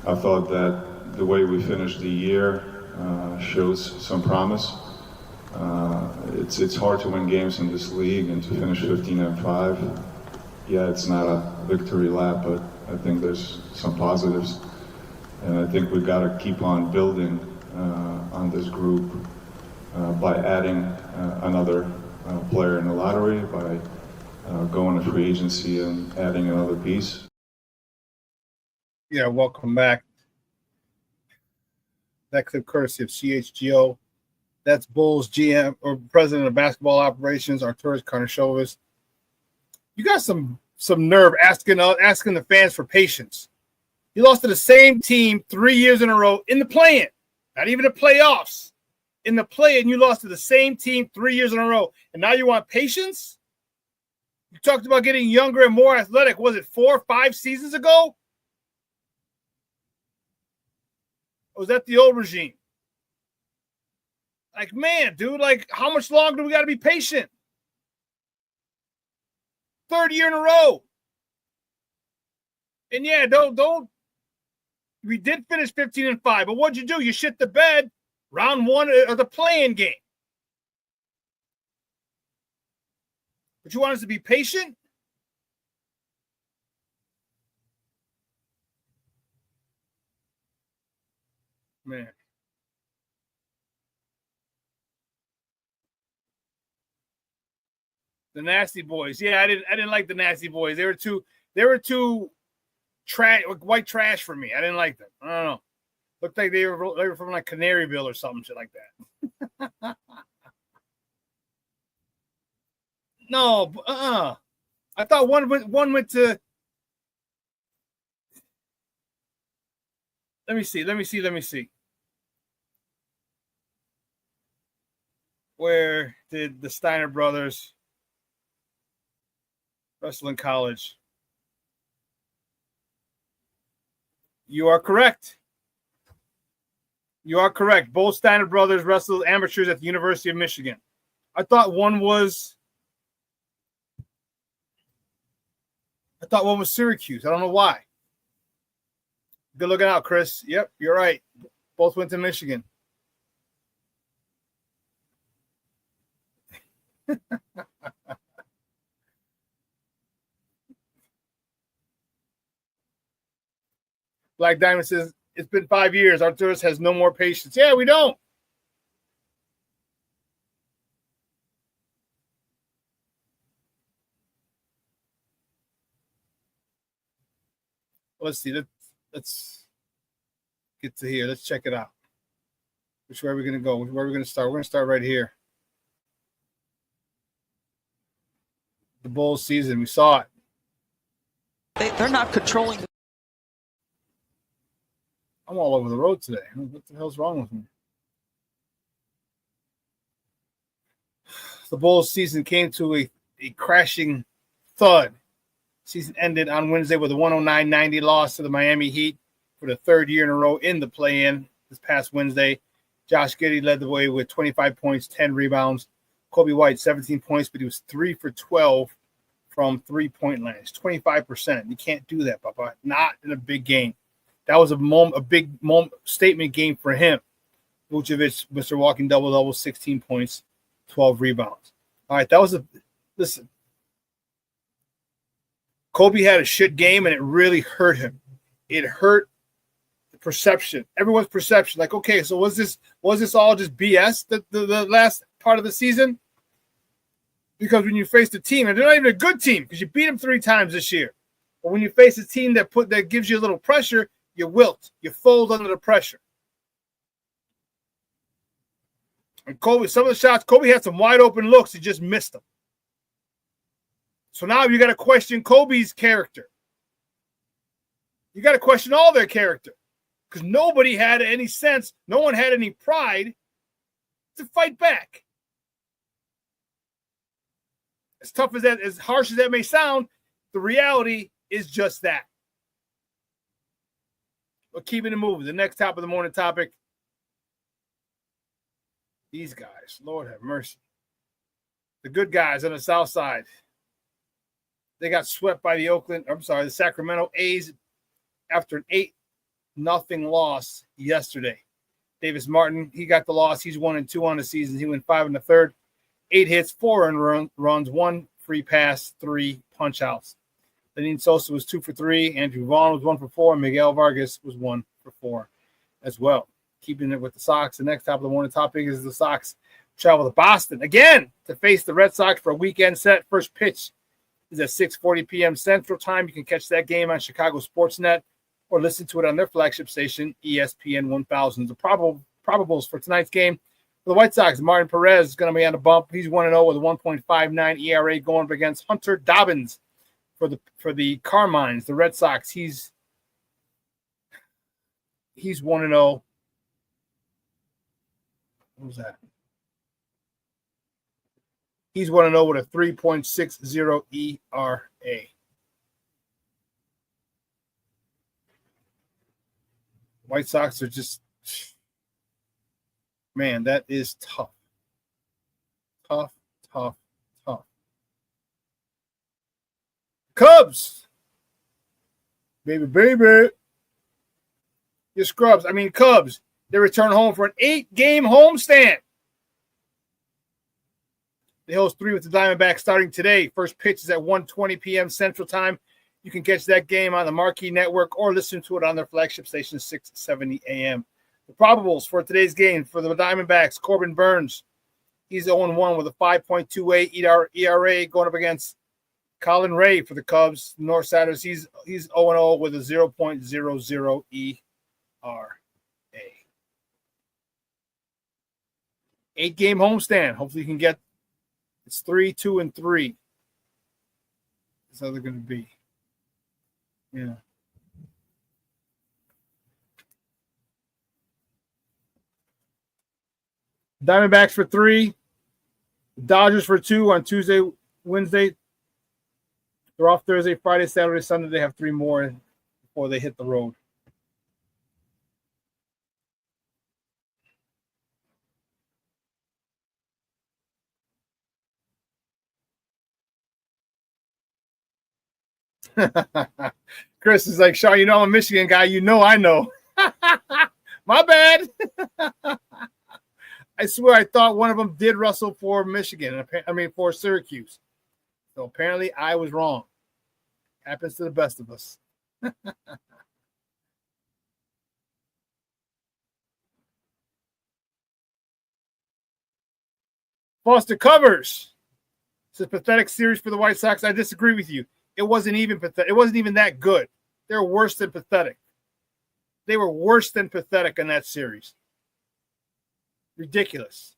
I thought that the way we finished the year shows some promise. It's hard to win games in this league and to finish 15-5. Yeah, it's not a victory lap, but I think there's some positives. And I think we've got to keep on building on this group by adding another player in the lottery, by going to free agency and adding another piece. Yeah, welcome back. That clip courtesy of CHGO. That's Bulls GM or President of Basketball Operations, Arturas Karnisovas. You got some nerve asking the fans for patience. You lost to the same team 3 years in a row in the play-in, not even the playoffs. In the play-in, you lost to the same team 3 years in a row, and now you want patience? You talked about getting younger and more athletic. Was it 4 or 5 seasons ago? Or was that the old regime? Like, man, dude, like, how much longer do we got to be patient? third year in a row. And yeah, don't. We did finish 15-5, but what'd you do? You shit the bed round one of the play-in game. But you want us to be patient? Man. The Nasty Boys. Yeah, I didn't like the Nasty Boys. They were too white trash for me. I didn't like them. I don't know. Looked like they were from like Canaryville or something shit like that. No, I thought one went to. Let me see. Where did the Steiner brothers wrestle in college? You are correct. Both Steiner brothers wrestled amateurs at the University of Michigan. I thought one was Syracuse. I don't know why. Good looking out, Chris. Yep, you're right. Both went to Michigan. Black Diamond says, it's been 5 years. Arturis has no more patience. Yeah, we don't. Let's see. Let's get to here. Let's check it out. Which way are we going to go? Where are we going to start? We're going to start right here. The Bulls season. We saw it. They're not controlling. I'm all over the road today. What the hell's wrong with me? The Bulls season came to a crashing thud. Season ended on Wednesday with a 109-90 loss to the Miami Heat for the third year in a row in the play-in this past Wednesday. Josh Giddey led the way with 25 points, 10 rebounds. Kobe White, 17 points, but he was 3 for 12 from three-point land. It's 25%. You can't do that, Papa. Not in a big game. That was a big statement game for him. Vucevic, Mr. Walking double-double, 16 points, 12 rebounds. All right, that was listen. Kobe had a shit game, and it really hurt him. It hurt the perception, everyone's perception. Like, okay, so was this all just BS the last part of the season? Because when you face the team, and they're not even a good team, because you beat them 3 times this year. But when you face a team that gives you a little pressure, you wilt, you fold under the pressure. And Kobe, some of the shots, Kobe had some wide open looks, he just missed them. So now you got to question Kobe's character. You got to question all their character, because nobody had any sense, no one had any pride to fight back. As tough as that, as harsh as that may sound, the reality is just that. But keeping it moving. The next top of the morning topic. These guys, Lord have mercy. The good guys on the south side. They got swept by the Sacramento A's after an 8-0 loss yesterday. Davis Martin, he got the loss. He's 1-2 on the season. He went 5 1/3. 8 hits, 4 earned runs, 1 free pass, 3 punch outs. Lenin Sosa was 2 for 3. Andrew Vaughn was 1 for 4. And Miguel Vargas was 1 for 4 as well. Keeping it with the Sox. The next top of the morning topic is the Sox travel to Boston again to face the Red Sox for a weekend set. First pitch is at 6:40 p.m. Central Time. You can catch that game on Chicago Sportsnet or listen to it on their flagship station, ESPN 1000. The probables for tonight's game for the White Sox, Martin Perez is going to be on the bump. He's 1-0 with a 1.59 ERA going up against Hunter Dobbins for the Carmines. The Red Sox, he's 1-0. What was that? He's 1-0 with a 3.60 ERA. White Sox are just, man, that is tough. Tough. Cubs. Baby. Your scrubs. I mean, Cubs. They return home for an 8-game homestand. They host 3 with the Diamondbacks starting today. First pitch is at 1:20 p.m. Central Time. You can catch that game on the Marquee Network or listen to it on their flagship station, 670 a.m. The probables for today's game for the Diamondbacks, Corbin Burns. He's 0-1 with a 5.28 ERA going up against Colin Ray for the Cubs. Northsiders, he's 0-0 with a 0.00 ERA. 8-game homestand. Hopefully you can get it's 3, 2, and 3. That's how they're going to be. Yeah. Diamondbacks for 3. Dodgers for 2 on Tuesday, Wednesday. They're off Thursday, Friday, Saturday, Sunday. They have 3 more before they hit the road. Chris is like, Shawn, you know I'm a Michigan guy. You know I know. My bad. I swear I thought one of them did wrestle for Michigan. For Syracuse. So apparently I was wrong. Happens to the best of us. Foster covers. It's a pathetic series for the White Sox. I disagree with you. It wasn't even pathetic. It wasn't even that good. They were worse than pathetic. They were worse than pathetic in that series. Ridiculous.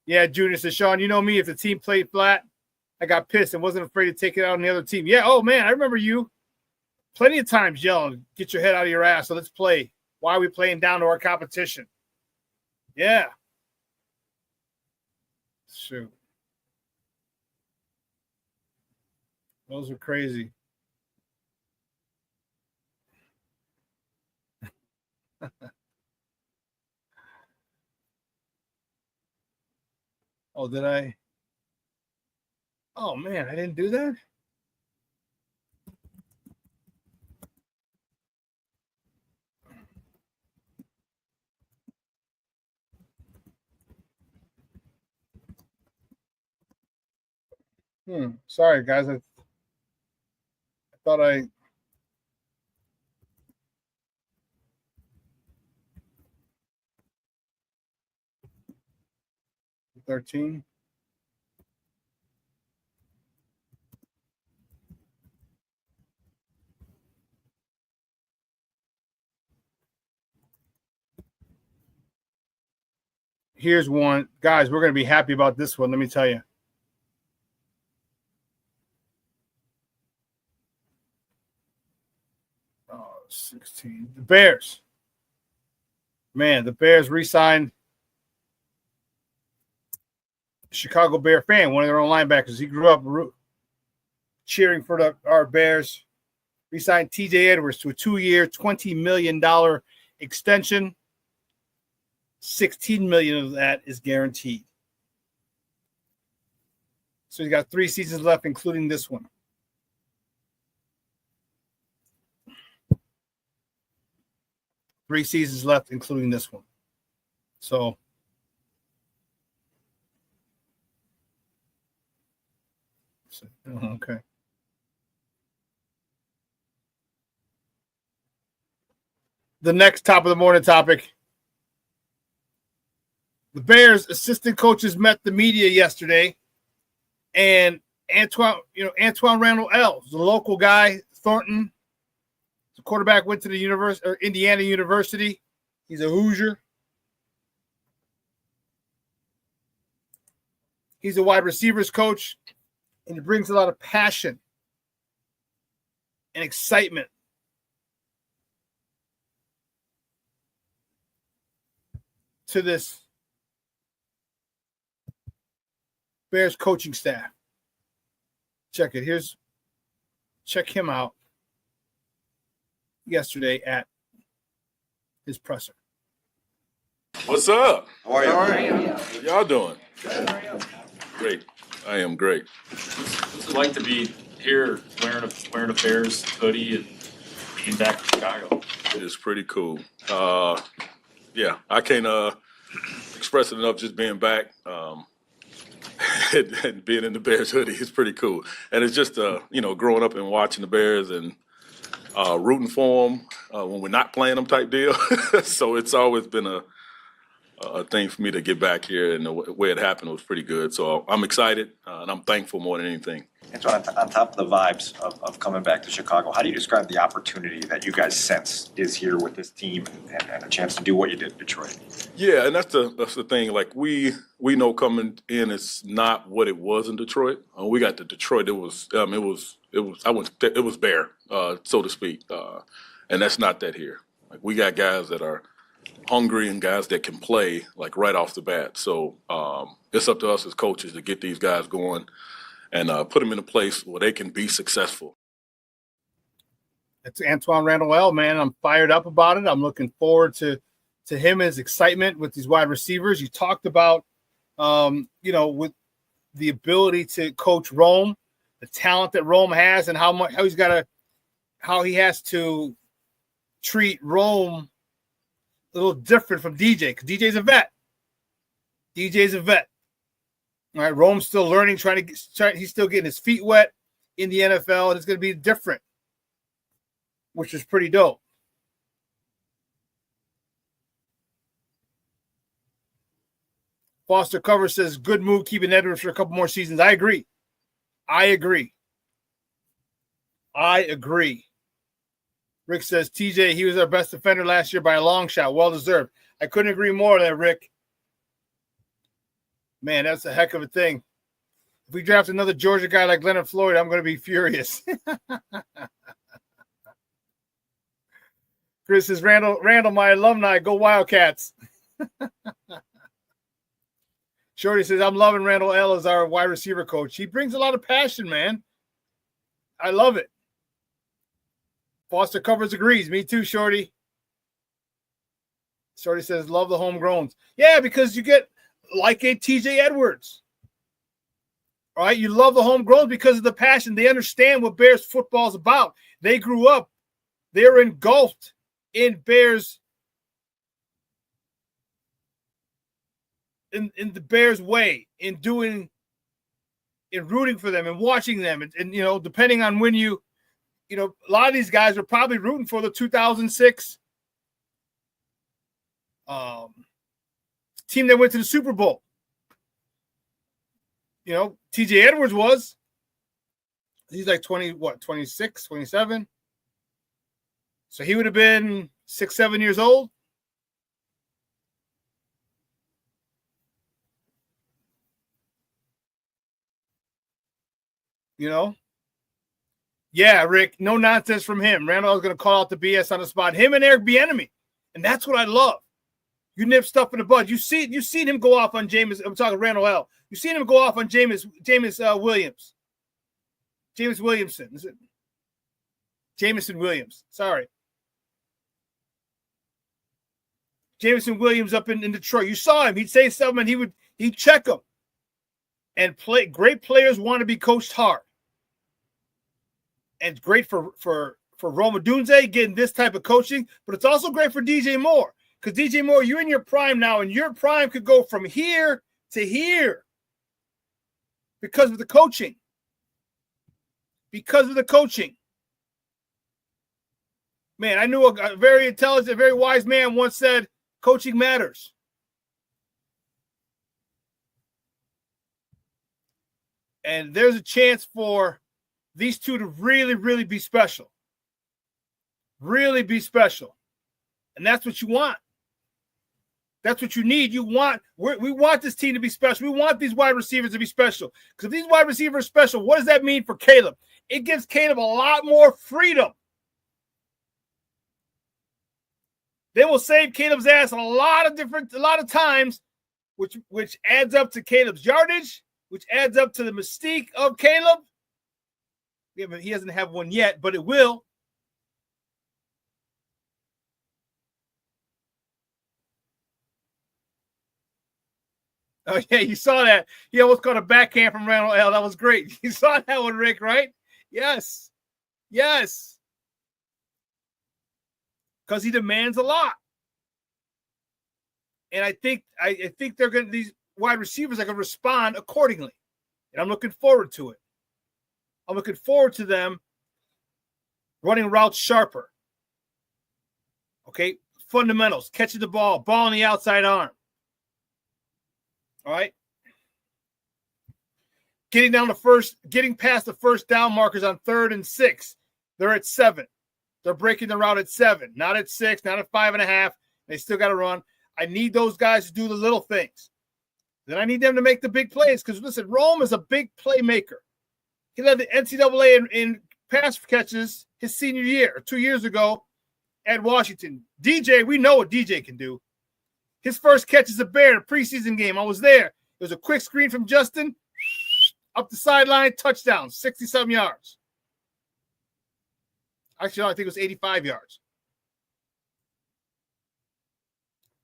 Yeah, Junior says, Shawn, you know me. If the team played flat, I got pissed and wasn't afraid to take it out on the other team. Yeah, oh, man, I remember you plenty of times yelling, get your head out of your ass, so let's play. Why are we playing down to our competition? Yeah. Shoot. Those are crazy. Oh, did I? Oh, man, I didn't do that? Sorry, guys. I thought I... $13. Here's one. Guys, we're going to be happy about this one. Let me tell you. Oh, 16. The Bears. Man, the Bears re-signed a Chicago Bear fan, one of their own linebackers. He grew up cheering for our Bears. Re-signed TJ Edwards to a 2-year, $20 million extension. $16 million of that is guaranteed. So he's got 3 seasons left, including this one. Three seasons left, including this one. So okay. The next top of the morning topic. The Bears assistant coaches met the media yesterday, and Antoine Randall L., the local guy, Thornton, the quarterback, went to the Indiana University. He's a Hoosier. He's a wide receivers coach, and he brings a lot of passion and excitement to this Bears coaching staff. Check it. Check him out yesterday at his presser. What's up? How are you? How y'all doing? Great. I am great. What's it like to be here wearing a Bears hoodie and being back in Chicago? It is pretty cool. Yeah, I can't express it enough. Just being back and being in the Bears hoodie is pretty cool. And it's just growing up and watching the Bears and rooting for them when we're not playing them type deal. So it's always been a thing for me to get back here, and the way it happened was pretty good. So I'm excited, and I'm thankful more than anything. And so on top of the vibes of coming back to Chicago, how do you describe the opportunity that you guys sense is here with this team and a chance to do what you did in Detroit? Yeah, and that's the thing. Like we know coming in, it's not what it was in Detroit. We got to Detroit, it was bare, so to speak, and that's not that here. Like we got guys that are hungry and guys that can play like right off the bat. So it's up to us as coaches to get these guys going and put them in a place where they can be successful. It's Antoine Randall L, man. I'm fired up about it. I'm looking forward to him, his excitement with these wide receivers. You talked about, with the ability to coach Rome, the talent that Rome has, and how he has to treat Rome a little different from DJ, because DJ's a vet. All right, Rome's still learning, he's still getting his feet wet in the NFL, and it's going to be different, which is pretty dope. Foster Cover says, good move keeping Edwards for a couple more seasons. I agree. Rick says, TJ, he was our best defender last year by a long shot. Well deserved. I couldn't agree more there, Rick. Man, that's a heck of a thing. If we draft another Georgia guy like Leonard Floyd, I'm going to be furious. Chris says, Randall, my alumni, go Wildcats. Shorty says, I'm loving Randall L as our wide receiver coach. He brings a lot of passion, man. I love it. Foster Covers agrees. Me too, Shorty. Shorty says, love the homegrowns. Yeah, because you get like a TJ Edwards. All right, you love the homegrowns because of the passion. They understand what Bears football is about. They grew up. They're engulfed in Bears, in the Bears way, in rooting for them and watching them. And depending on when a lot of these guys are probably rooting for the 2006 team that went to the Super Bowl. TJ Edwards was. He's like 26, 27. So he would have been 6, 7 years old. Yeah, Rick, no nonsense from him. Randall is going to call out the BS on the spot. Him and Eric Bieniemy. And that's what I love. You nip stuff in the bud. You've seen him go off on James. I'm talking Randall L. You've seen him go off on James Williams. James Williamson. Is it? Jameson Williams. Sorry. Jameson Williams up in Detroit. You saw him. He'd say something and he'd check him. And great players want to be coached hard. And it's great for Rome Odunze getting this type of coaching, but it's also great for DJ Moore. Because DJ Moore, you're in your prime now, and your prime could go from here to here because of the coaching. Man, I knew a very intelligent, very wise man once said, coaching matters. And there's a chance for these two to really, really be special. Really be special. And that's what you want. That's what you need. We want this team to be special. We want these wide receivers to be special. Because if these wide receivers are special, what does that mean for Caleb? It gives Caleb a lot more freedom. They will save Caleb's ass a lot of times, which adds up to Caleb's yardage, which adds up to the mystique of Caleb. Yeah, but he doesn't have one yet, but it will. Oh, yeah, you saw that. He almost caught a backhand from Randall L. That was great. You saw that one, Rick, right? Yes. Yes. Because he demands a lot. And I think they're going to, these wide receivers are going to respond accordingly. And I'm looking forward to it. I'm looking forward to them running routes sharper. Okay? Fundamentals, catching the ball on the outside arm. All right? Getting past the first down markers on 3rd and 6. They're at 7. They're breaking the route at 7, not at 6, not at 5.5. They still got to run. I need those guys to do the little things. Then I need them to make the big plays because, listen, Rome is a big playmaker. He led the NCAA in pass catches his senior year, 2 years ago at Washington. DJ, we know what DJ can do. His first catch is a Bear in a preseason game. I was there. It was a quick screen from Justin, up the sideline, touchdown, 60-some yards. Actually, no, I think it was 85 yards.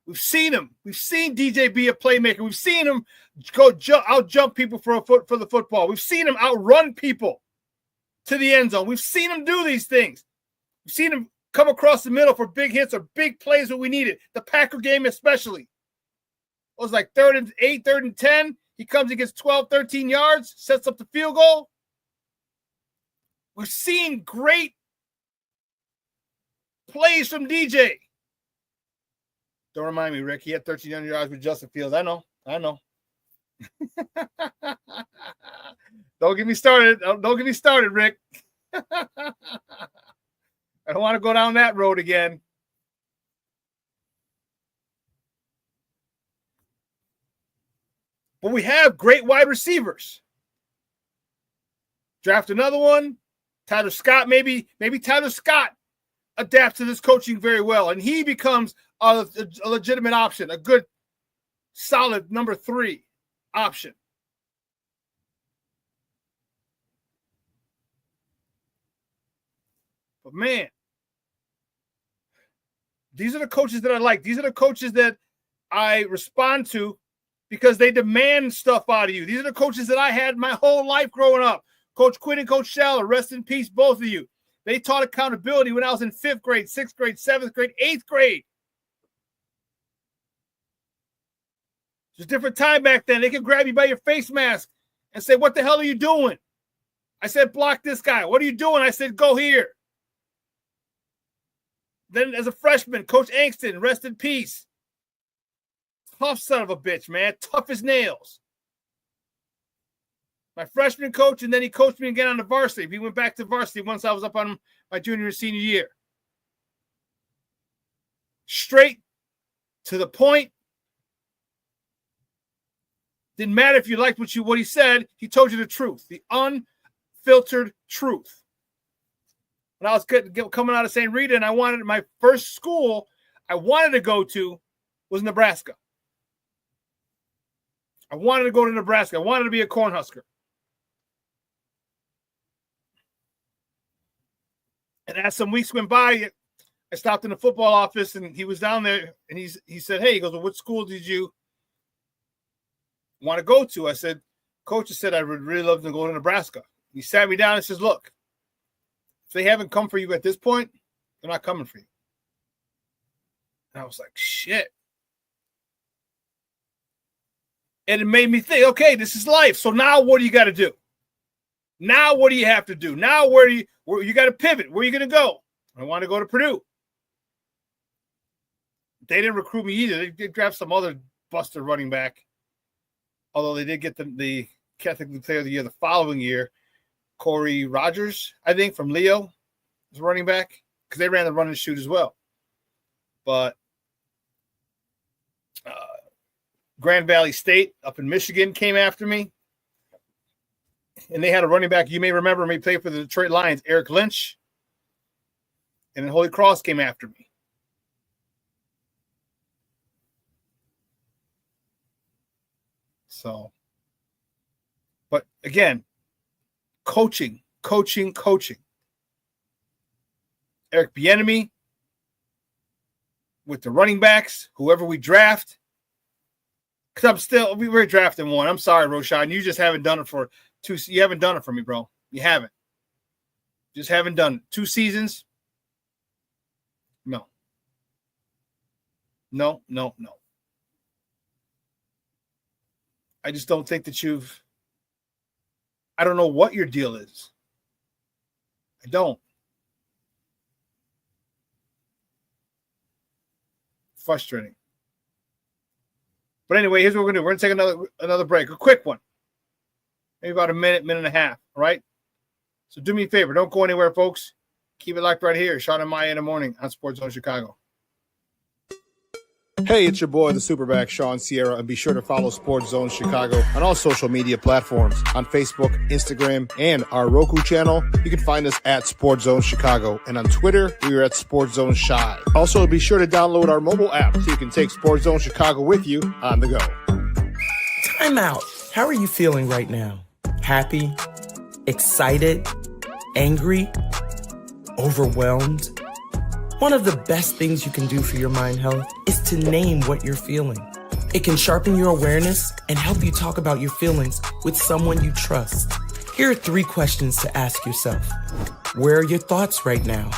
We've seen him. We've seen DJ be a playmaker. We've seen him out jump people for the football. We've seen him outrun people to the end zone. We've seen him do these things. We've seen him come across the middle for big hits or big plays when we need it. The Packer game especially. It was like 3rd and 8, 3rd and 10. He comes and gets 12, 13 yards, sets up the field goal. We've seen great plays from DJ. Don't remind me, Rick. He had 1,300 yards with Justin Fields. I know. Don't get me started. Don't get me started, Rick. I don't want to go down that road again. But we have great wide receivers. Draft another one. Tyler Scott, maybe Tyler Scott adapts to this coaching very well, and he becomes a legitimate option, a good, solid number 3 option. But man, these are the coaches that I like. These are the coaches that I respond to because they demand stuff out of you. These are the coaches that I had my whole life growing up. Coach Quinn and Coach Schaller, rest in peace, both of you. They taught accountability when I was in 5th grade, 6th grade, 7th grade, 8th grade. It's a different time back then. They could grab you by your face mask and say, "What the hell are you doing?" I said, "Block this guy." "What are you doing?" I said, "Go here." Then as a freshman, Coach Angston, rest in peace. Tough son of a bitch, man. Tough as nails. My freshman coach, and then he coached me again on the varsity. He went back to varsity once I was up on my junior and senior year. Straight to the point. Didn't matter if you liked what he said. He told you the truth, the unfiltered truth. When I was coming out of St. Rita, and I wanted my first school I wanted to go to was Nebraska. I wanted to go to Nebraska. I wanted to be a Cornhusker. And as some weeks went by, I stopped in the football office, and he was down there, and he said, "Hey," he goes, "Well, what school did you want to go to?" I said, "Coach said I would really love to go to Nebraska." He sat me down and says, "Look, if they haven't come for you at this point, they're not coming for you." And I was like, shit. And it made me think, okay, this is life. So now what do you got to do? Now what do you have to do? Now where you got to pivot? Where are you going to go? I want to go to Purdue. They didn't recruit me either. They did draft some other buster running back. Although they did get the Catholic Player of the Year the following year. Corey Rogers, I think, from Leo is running back. Because they ran the run and shoot as well. But Grand Valley State up in Michigan came after me. And they had a running back. You may remember me play for the Detroit Lions, Eric Lynch. And then Holy Cross came after me. So, but again, coaching. Eric Bieniemy with the running backs, whoever we draft, Because we're drafting one. I'm sorry, Roshan. You just haven't done it for two. You haven't done it for me, bro. You haven't. Just haven't done it. 2 seasons. No. No. I just don't think that I don't know what your deal is. I don't. Frustrating. But anyway, here's what we're gonna do. We're gonna take another break, a quick one, maybe about a minute and a half. All right. So do me a favor, don't go anywhere, folks. Keep it locked right here. Shawn and Maya in the morning on Sports Zone Chicago. Hey, it's your boy, the SuperBack, Shawn Sierra, and be sure to follow Sports Zone Chicago on all social media platforms, on Facebook, Instagram, and our Roku channel. You can find us at Sports Zone Chicago, and on Twitter, we are at Sports Zone Shy. Also, be sure to download our mobile app so you can take Sports Zone Chicago with you on the go. Time out. How are you feeling right now? Happy? Excited? Angry? Overwhelmed? One of the best things you can do for your mind health is to name what you're feeling. It can sharpen your awareness and help you talk about your feelings with someone you trust. Here are 3 questions to ask yourself. Where are your thoughts right now?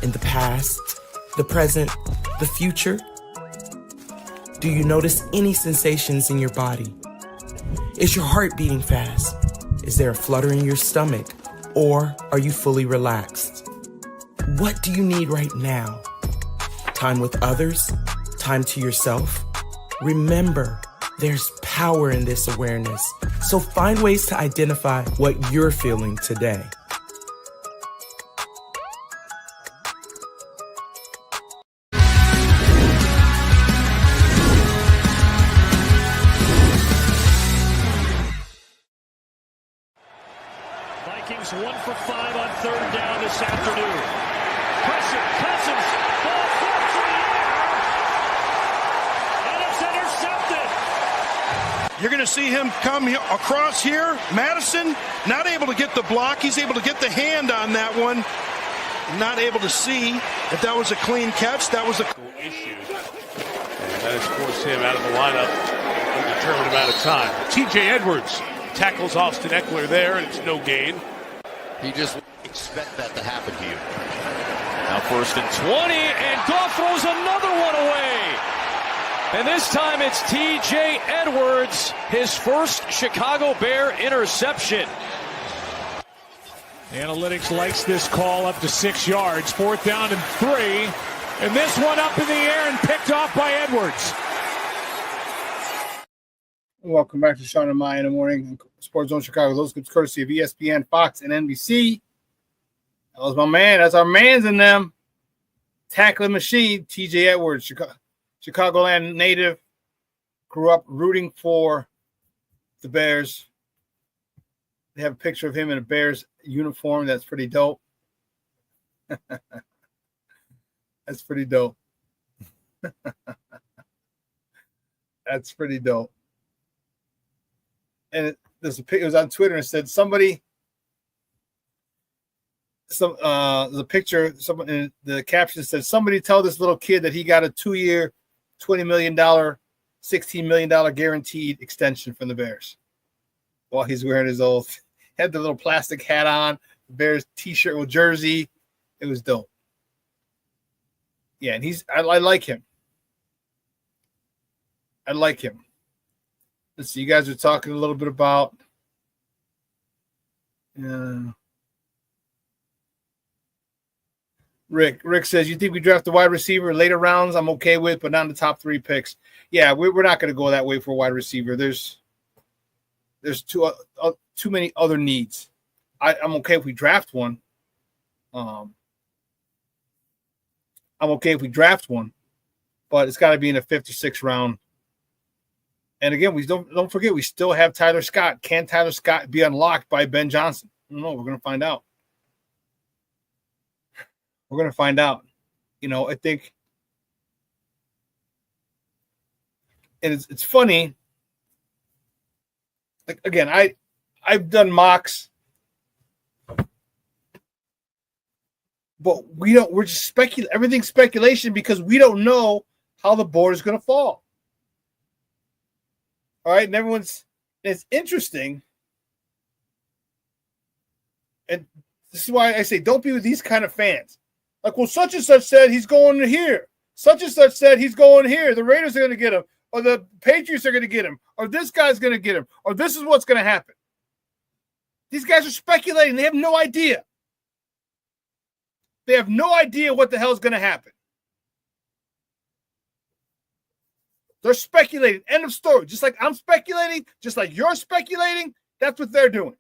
In the past, the present, the future? Do you notice any sensations in your body? Is your heart beating fast? Is there a flutter in your stomach? Or are you fully relaxed? What do you need right now? Time with others? Time to yourself? Remember, there's power in this awareness. So find ways to identify what you're feeling today. Vikings 1 for 5 on 3rd down this afternoon. Pressure, Cousins, ball flips in the air, and it's intercepted. You're going to see him come across here. Madison, not able to get the block. He's able to get the hand on that one. Not able to see if that was a clean catch. That was a issues. And that has forced him out of the lineup for a determined amount of time. T.J. Edwards tackles Austin Eckler there, and it's no gain. You just expect that to happen to you. Now 1st and 20, and Goff throws another one away. And this time it's T.J. Edwards, his first Chicago Bear interception. Analytics likes this call up to 6 yards. 4th down and 3. And this one up in the air and picked off by Edwards. Welcome back to Shawn and Maya in the morning, Sports Zone Chicago. Those goods courtesy of ESPN, Fox, and NBC. That was my man. That's our man's in them. Tackling machine, T.J. Edwards, Chicagoland native. Grew up rooting for the Bears. They have a picture of him in a Bears uniform. That's pretty dope. That's pretty dope. That's pretty dope. And it was on Twitter and it said the picture, someone, the caption said, somebody tell this little kid that he got a 2-year, $20 million, $16 million guaranteed extension from the Bears. While he's wearing his had the little plastic hat on, Bears t-shirt or jersey. It was dope. Yeah, and I like him. I like him. Let's see, you guys are talking a little bit about Rick. Rick says, you think we draft the wide receiver later rounds? I'm okay with, but not in the top 3 picks. Yeah, we're not going to go that way for a wide receiver. There's too many other needs. I'm okay if we draft one. I'm okay if we draft one, but it's got to be in the 5th or 6th round. And again, we don't forget, we still have Tyler Scott. Can Tyler Scott be unlocked by Ben Johnson? I don't know. We're going to find out. We're going to find out. I think, and it's funny. Like, again, I've done mocks, but we're just speculating. Everything's speculation because we don't know how the board is going to fall. All right, and it's interesting. And this is why I say don't be with these kind of fans. Like, well, such and such said he's going here. Such and such said he's going here. The Raiders are going to get him, or the Patriots are going to get him, or this guy's going to get him, or this is what's going to happen. These guys are speculating. They have no idea. They have no idea what the hell is going to happen. They're speculating. End of story. Just like I'm speculating, just like you're speculating, that's what they're doing.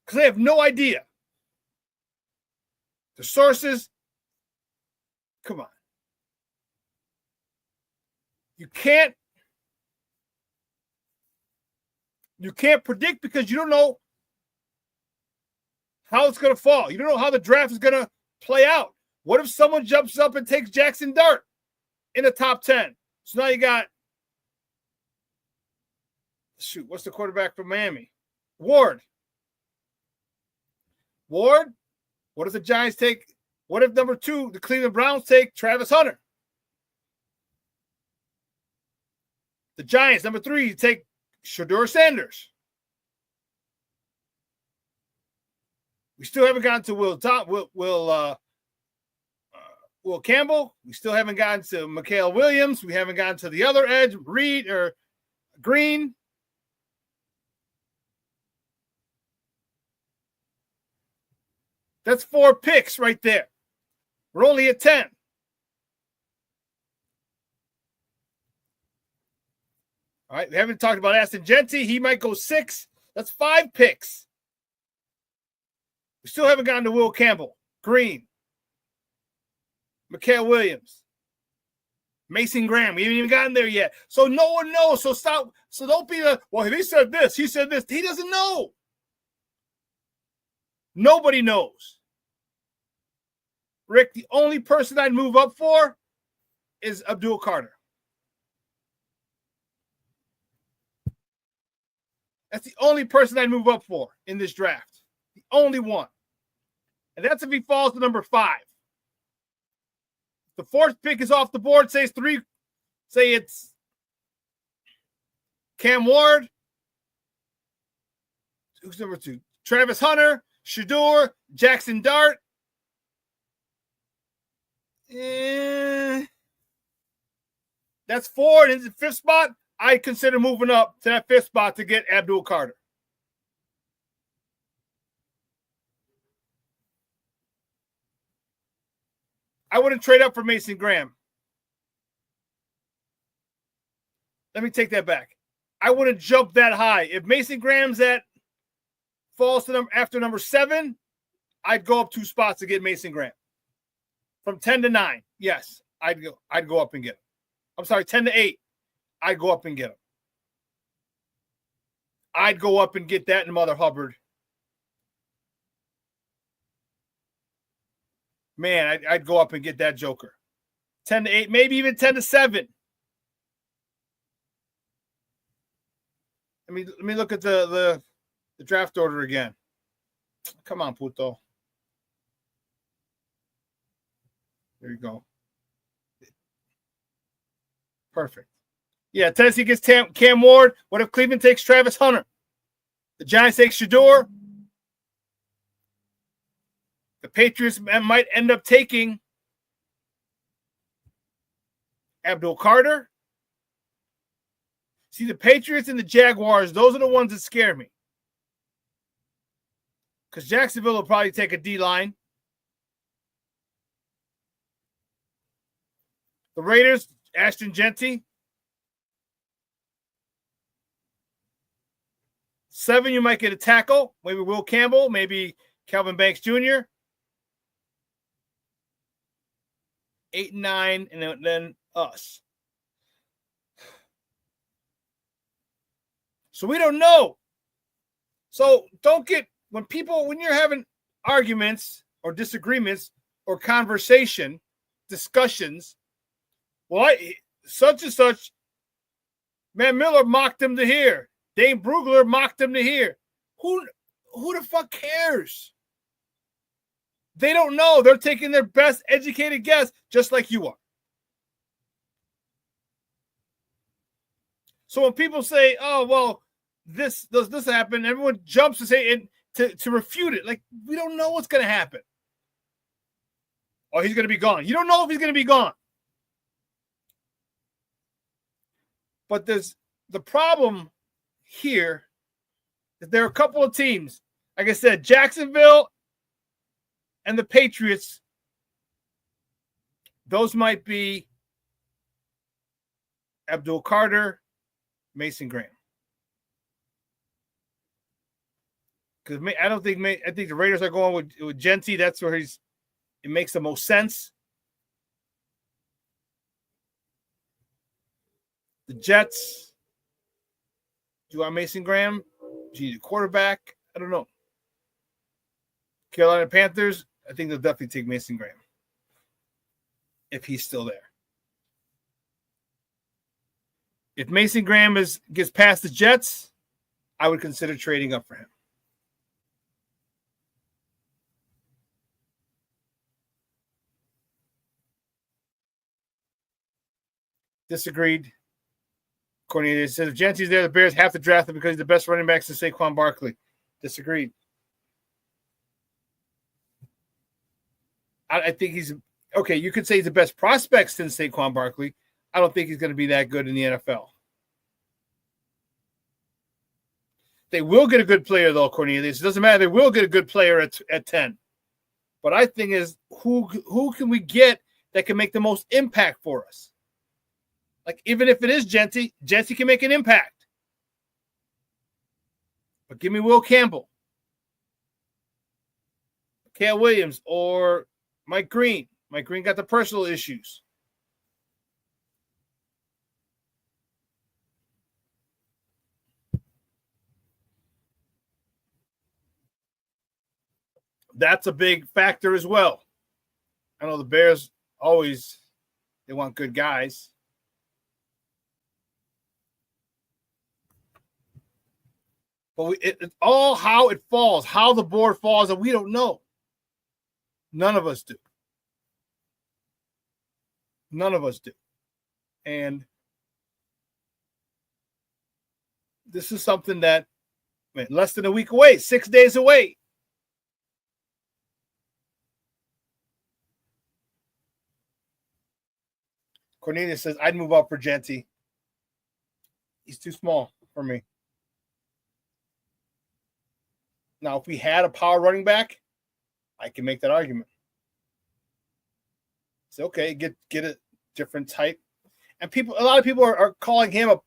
Because they have no idea. The sources, come on. You can't predict because you don't know how it's going to fall. You don't know how the draft is going to play out. What if someone jumps up and takes Jackson Dart in the top 10? So now you got, what's the quarterback from Miami? Ward. What if the Giants take, what if number 2, the Cleveland Browns take Travis Hunter? The Giants, number 3, take Shedeur Sanders. We still haven't gotten to Will Campbell. We still haven't gotten to Mikael Williams. We haven't gotten to the other edge, Reed or Green. That's 4 picks right there. We're only at 10. All right, we haven't talked about Aston Genty. He might go 6. That's 5 picks. We still haven't gotten to Will Campbell, Green, Mikael Williams, Mason Graham. We haven't even gotten there yet. So no one knows. So stop. So don't be well, he said this. He said this. He doesn't know. Nobody knows. Rick, the only person I'd move up for is Abdul Carter. That's the only person I'd move up for in this draft. The only one. And that's if he falls to number 5. The 4th pick is off the board. Say it's Cam Ward. Who's number 2? Travis Hunter, Shedeur, Jackson Dart. That's 4. And in the 5th spot, I consider moving up to that 5th spot to get Abdul Carter. I wouldn't trade up for Mason Graham. Let me take that back. I wouldn't jump that high. If Mason Graham's falls to after number 7, I'd go up 2 spots to get Mason Graham. From 10 to 9, yes, I'd go up and get him. I'm sorry, 10 to 8, I'd go up and get him. I'd go up and get that in Mother Hubbard. Man, I'd go up and get that joker. 10 to 8, maybe even 10 to 7. Let me look at the draft order again. Come on, puto. There you go. Perfect. Yeah, Tennessee gets Cam Ward. What if Cleveland takes Travis Hunter? The Giants take Shedeur. The Patriots might end up taking Abdul Carter. See, the Patriots and the Jaguars, those are the ones that scare me. Because Jacksonville will probably take a D-line. The Raiders, Aston Genty. 7, you might get a tackle. Maybe Will Campbell, maybe Calvin Banks Jr. 8 and 9, and then us. So we don't know. So don't get, when you're having arguments or disagreements or discussions, well, such and such, Matt Miller mocked him to here. Dane Brugler mocked him to here. Who the fuck cares? They don't know. They're taking their best educated guess, just like you are. So when people say, "Oh, well, this does this happen?" everyone jumps to say it to refute it. Like, we don't know what's going to happen. Oh, he's going to be gone. You don't know if he's going to be gone. But there's the problem here is there are a couple of teams. Like I said, Jacksonville and the Patriots. Those might be Abdul Carter, Mason Graham. Because I think the Raiders are going with Genty. That's where it makes the most sense. The Jets. Do you want Mason Graham? Do you need a quarterback? I don't know. Carolina Panthers. I think they'll definitely take Mason Graham if he's still there. If Mason Graham gets past the Jets, I would consider trading up for him. Disagreed. Cornelius says if Genty's there, the Bears have to draft him because he's the best running back since Saquon Barkley. Disagreed. I think he's okay. You could say he's the best prospect since Saquon Barkley. I don't think he's going to be that good in the NFL. They will get a good player, though, Cornelius. It doesn't matter. They will get a good player at 10. But I think is who can we get that can make the most impact for us? Like, even if it is Genty can make an impact. But give me Will Campbell, Cale Williams, or Mike Green. Mike Green got the personal issues. That's a big factor as well. I know the Bears they want good guys. But it's all how it falls, how the board falls, and we don't know. None of us do. None of us do. And this is something that, less than a week away, 6 days away. Cornelius says, I'd move up for Genty. He's too small for me. Now, if we had a power running back, I can make that argument. It's okay, get a different type. And a lot of people are calling him a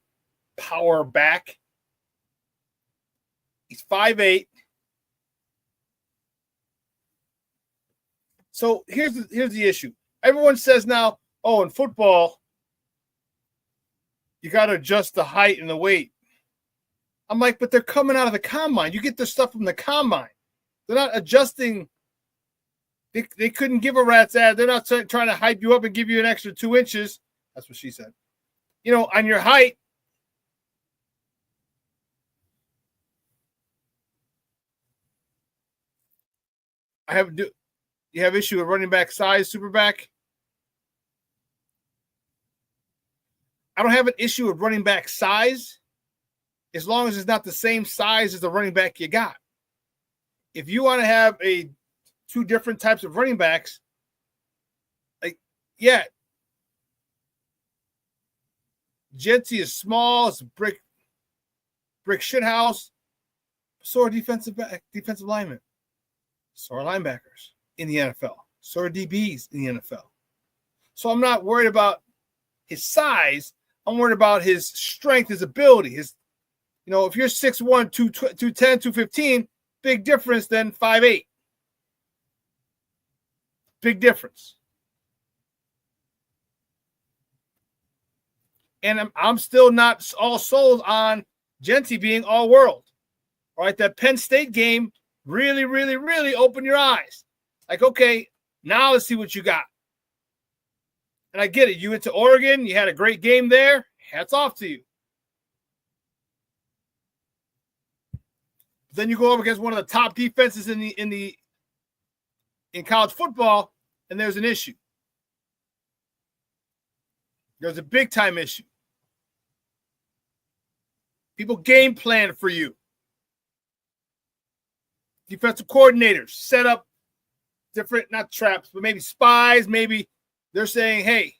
power back. He's 5'8". So here's the issue. Everyone says now, oh, in football, you got to adjust the height and the weight. I'm like, but they're coming out of the combine. You get the stuff from the combine. They're not adjusting. They couldn't give a rat's ass. They're not trying to hype you up and give you an extra 2 inches. That's what she said. On your height. You have issue with running back size, SuperBack? I don't have an issue with running back size as long as it's not the same size as the running back you got. If you want to have two different types of running backs, Genty is small, it's a brick shithouse. So are defensive linemen. So are linebackers in the NFL. So are DBs in the NFL. So I'm not worried about his size. I'm worried about his strength, his ability. If you're 6'1", 210, 215, big difference than 5'8". Big difference. And I'm still not all sold on Genty being all world. All right, that Penn State game really, really, really opened your eyes. Like, okay, now let's see what you got. And I get it. You went to Oregon. You had a great game there. Hats off to you. Then you go up against one of the top defenses in college football, and there's an issue. There's a big time issue. People game plan for you. Defensive coordinators set up different, not traps, but maybe spies. Maybe they're saying, hey,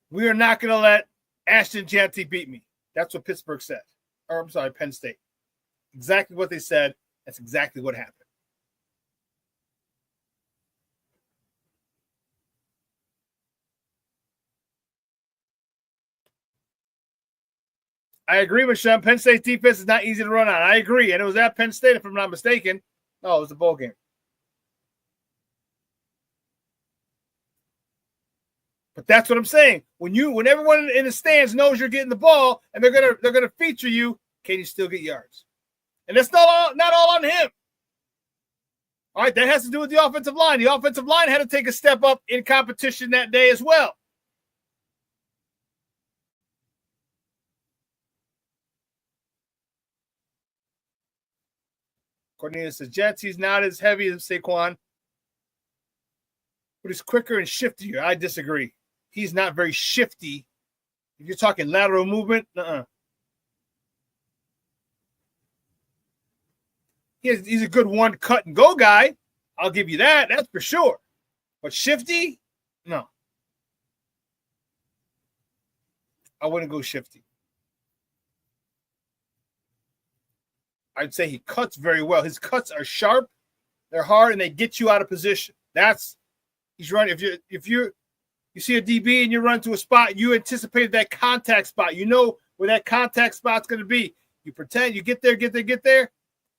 we are not going to let Ashton Jeanty beat me. That's what Pittsburgh said. Or I'm sorry, Penn State. Exactly what they said. That's exactly what happened. I agree with Shawn. Penn State's defense is not easy to run on. I agree. And it was at Penn State, if I'm not mistaken. No, it was a bowl game. But that's what I'm saying. When everyone in the stands knows you're getting the ball and they're gonna feature you, can you still get yards? And that's not all on him. All right, that has to do with the offensive line. The offensive line had to take a step up in competition that day as well. Cornelius says, Jeanty's not as heavy as Saquon, but he's quicker and shiftier. I disagree. He's not very shifty. If you're talking lateral movement, He's a good one cut and go guy. I'll give you that. That's for sure. But shifty? No. I wouldn't go shifty. I'd say he cuts very well. His cuts are sharp, they're hard, and they get you out of position. He's running. If you see a DB and you run to a spot, you anticipate that contact spot. You know where that contact spot's going to be. You pretend you get there,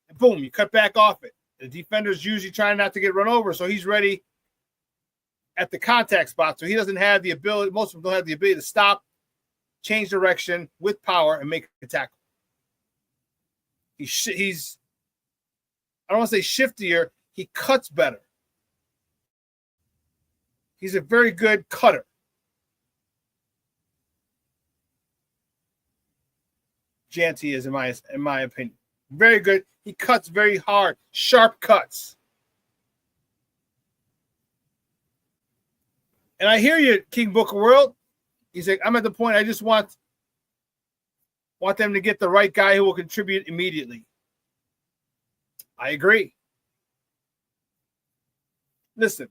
and boom, you cut back off it. The defender's usually trying not to get run over, so he's ready at the contact spot. So he doesn't have the ability. Most of them don't have the ability to stop, change direction with power, and make a tackle. He's I don't want to say shiftier. He cuts better. He's a very good cutter. Jeanty is, in my opinion, very good. He cuts very hard, sharp cuts. And I hear you, King Booker World. He's like, I'm at the point I just want them to get the right guy who will contribute immediately. I agree. Listen,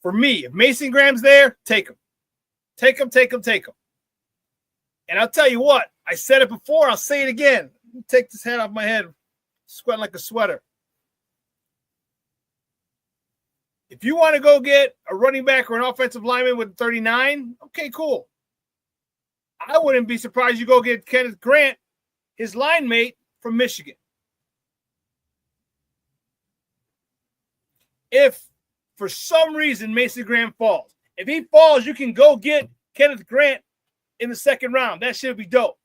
for me, if Mason Graham's there, take him. Take him. And I'll tell you what, I said it before, I'll say it again. Take this hat off my head, sweating like a sweater. If you want to go get a running back or an offensive lineman with 39, okay, cool. I wouldn't be surprised you go get Kenneth Grant, his line mate from Michigan. If for some reason Mason Graham falls, if he falls, you can go get Kenneth Grant in the second round. That should be dope.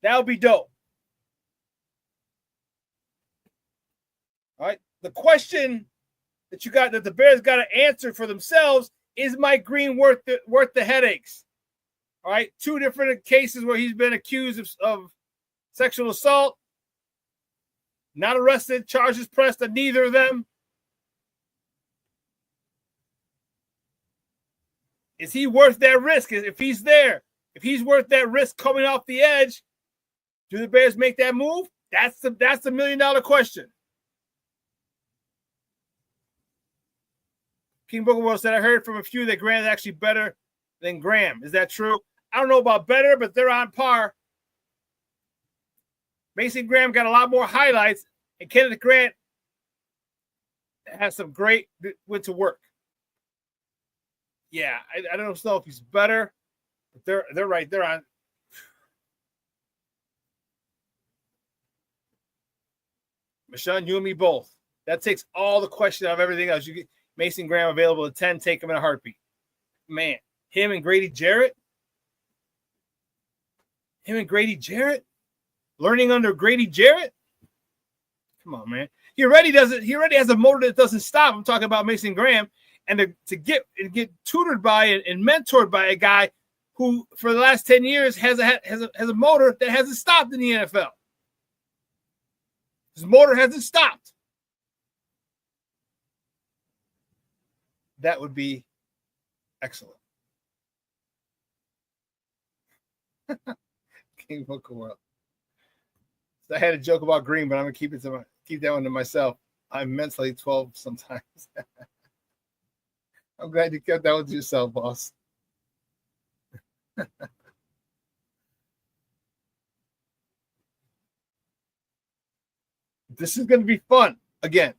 That would be dope. All right. The question that the Bears got to answer for themselves is Mike Green worth the headaches? All right. 2 different cases where he's been accused of sexual assault. Not arrested, charges pressed on neither of them. Is he worth that risk? If he's there, if he's worth that risk coming off the edge, do the Bears make that move? That's the $1 million question. King Booker World said, I heard from a few that Grant is actually better than Graham. Is that true? I don't know about better, but they're on par. Mason Graham got a lot more highlights, and Kenneth Grant has some great went to work. Yeah, I don't know if he's better, but they're right. They're on. Michonne, you and me both. That takes all the question out of everything else. You get Mason Graham available at 10, take him in a heartbeat. Man, him and Grady Jarrett. Learning under Grady Jarrett? Come on, man. He already has a motor that doesn't stop. I'm talking about Mason Graham. And to get tutored by and mentored by a guy who, for the last 10 years, has a motor that hasn't stopped in the NFL. His motor hasn't stopped. That would be excellent. King Booker World. So I had a joke about Green, but I'm gonna keep that one to myself. I'm mentally 12 sometimes. I'm glad you kept that one to yourself, boss. This is gonna be fun again.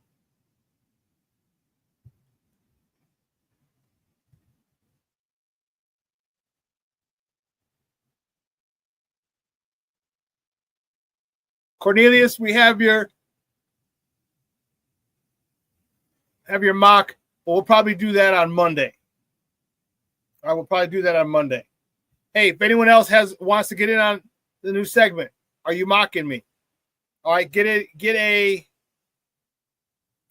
Cornelius, we have your mock. We'll probably do that on Monday. I will probably do that on Monday. Hey, if anyone else wants to get in on the new segment, are you mocking me? All right, get a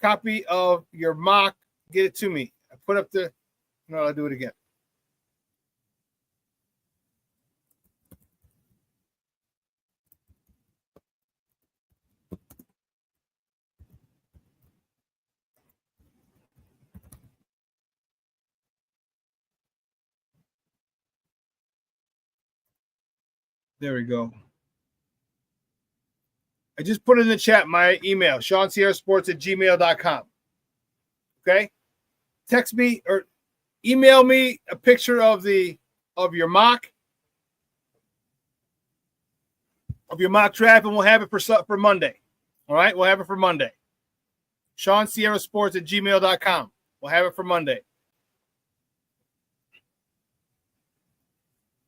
copy of your mock. Get it to me. I put up the. No, I'll do it again. There we go. I just put in the chat my email, ShawnSierraSports@gmail.com. Okay? Text me or email me a picture of your mock draft, and we'll have it for Monday. All right? We'll have it for Monday. ShawnSierraSports@gmail.com. We'll have it for Monday.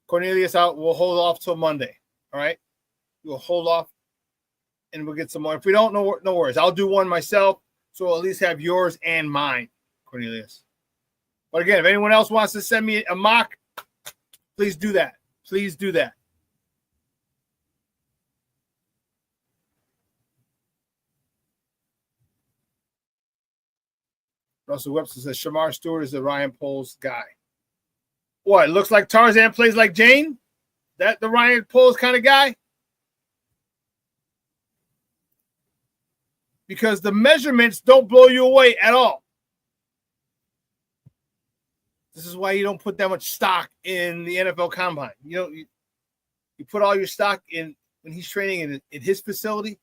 Cornelius out. We'll hold off till Monday. All right? We'll hold off and we'll get some more. If we don't know, no worries. I'll do one myself, so I'll at least have yours and mine, Cornelius. But again, if anyone else wants to send me a mock, please do that. Please do that. Russell Webster says Shamar Stewart is the Ryan Poles guy. What? Looks like Tarzan plays like Jane? That the Ryan Poles kind of guy? Because the measurements don't blow you away at all. This is why you don't put that much stock in the NFL Combine. You put all your stock in when he's training in his facility,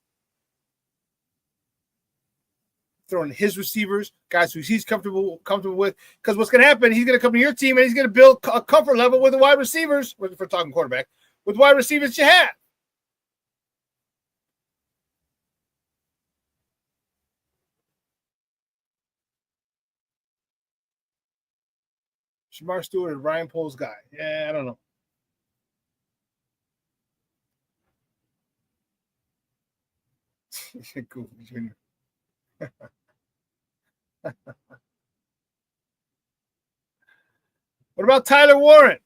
throwing his receivers, guys who he's comfortable with. Because what's going to happen, he's going to come to your team and he's going to build a comfort level with the wide receivers, if we're talking quarterback, with wide receivers you have. Shamar Stewart and Ryan Poles guy. Yeah, I don't know. Cool, Junior. What about Tyler Warren?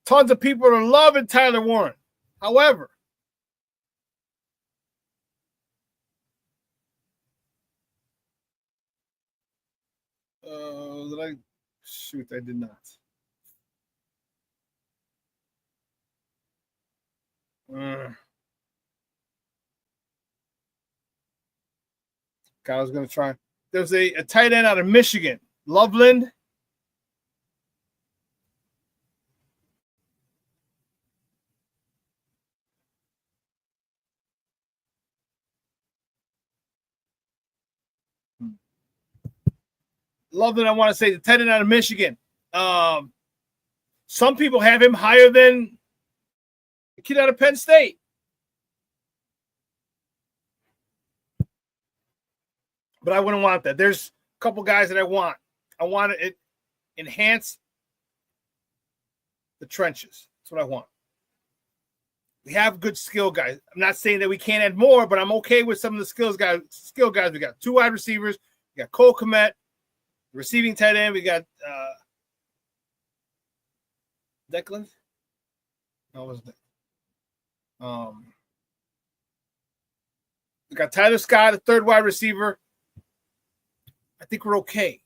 Tons of people are loving Tyler Warren. However, shoot, I did not. I was going to try. There's a tight end out of Michigan, Loveland. Loveland, I want to say the tight end out of Michigan. Some people have him higher than the kid out of Penn State. But I wouldn't want that. There's a couple guys that I want. I want it enhance the trenches. That's what I want. We have good skill guys. I'm not saying that we can't add more, but I'm okay with some of the skill guys we got. 2 wide receivers. We got Cole Kmet, receiving tight end. We got Declan. No, it wasn't that. We got Tyler Scott, a 3rd wide receiver. I think we're okay.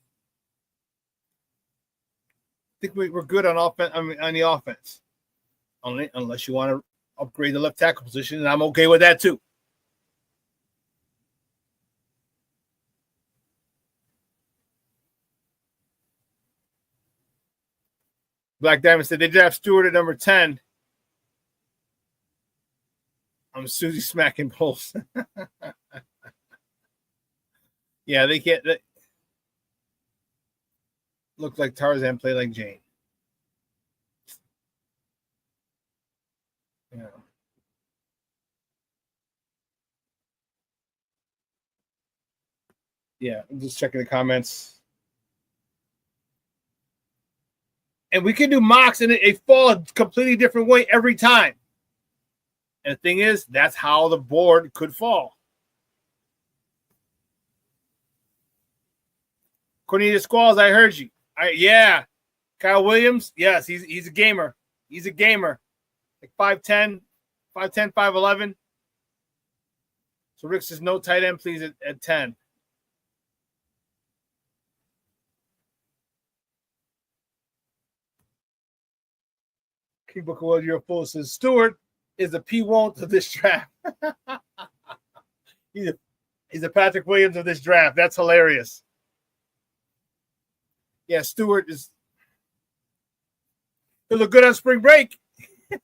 I think we're good on offense. On the offense, unless you want to upgrade the left tackle position, and I'm okay with that too. Black Diamond said they draft Stewart at number 10. I'm Susie smacking poles. Yeah, they can't. Look like Tarzan, play like Jane. Yeah. Yeah, I'm just checking the comments. And we can do mocks and they fall a completely different way every time. And the thing is, that's how the board could fall. Cornelius Squalls, I heard you. Yeah. Kyle Williams, yes, he's a gamer. He's a gamer. Like 5'10", 5'11". So Rick says no tight end, please, at 10. King Booker World, you're full. Says Stewart is a P won't of this draft. he's a Patrick Williams of this draft. That's hilarious. Yeah, Stewart is. He'll look good on spring break. He'll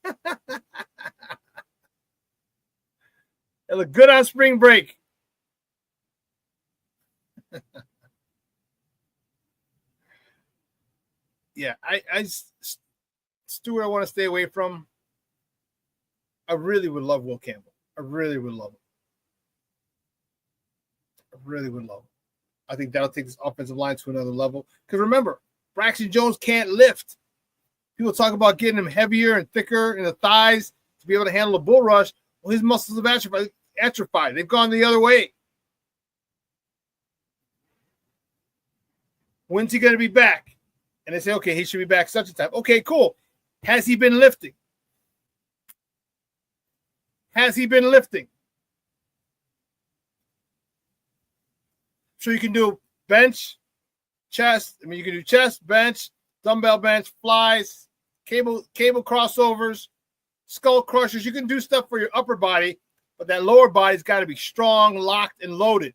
look good on spring break. Yeah, Stewart, I want to stay away from. I really would love Will Campbell. I really would love him. I really would love him. I think that'll take this offensive line to another level. Because remember, Braxton Jones can't lift. People talk about getting him heavier and thicker in the thighs to be able to handle a bull rush. Well, his muscles have atrophied. They've gone the other way. When's he going to be back? And they say, okay, he should be back such a time. Okay, cool. Has he been lifting? Has he been lifting? So you can do bench, chest. I mean, you can do chest, bench, dumbbell bench, flies, cable crossovers, skull crushers. You can do stuff for your upper body, but that lower body's got to be strong, locked, and loaded.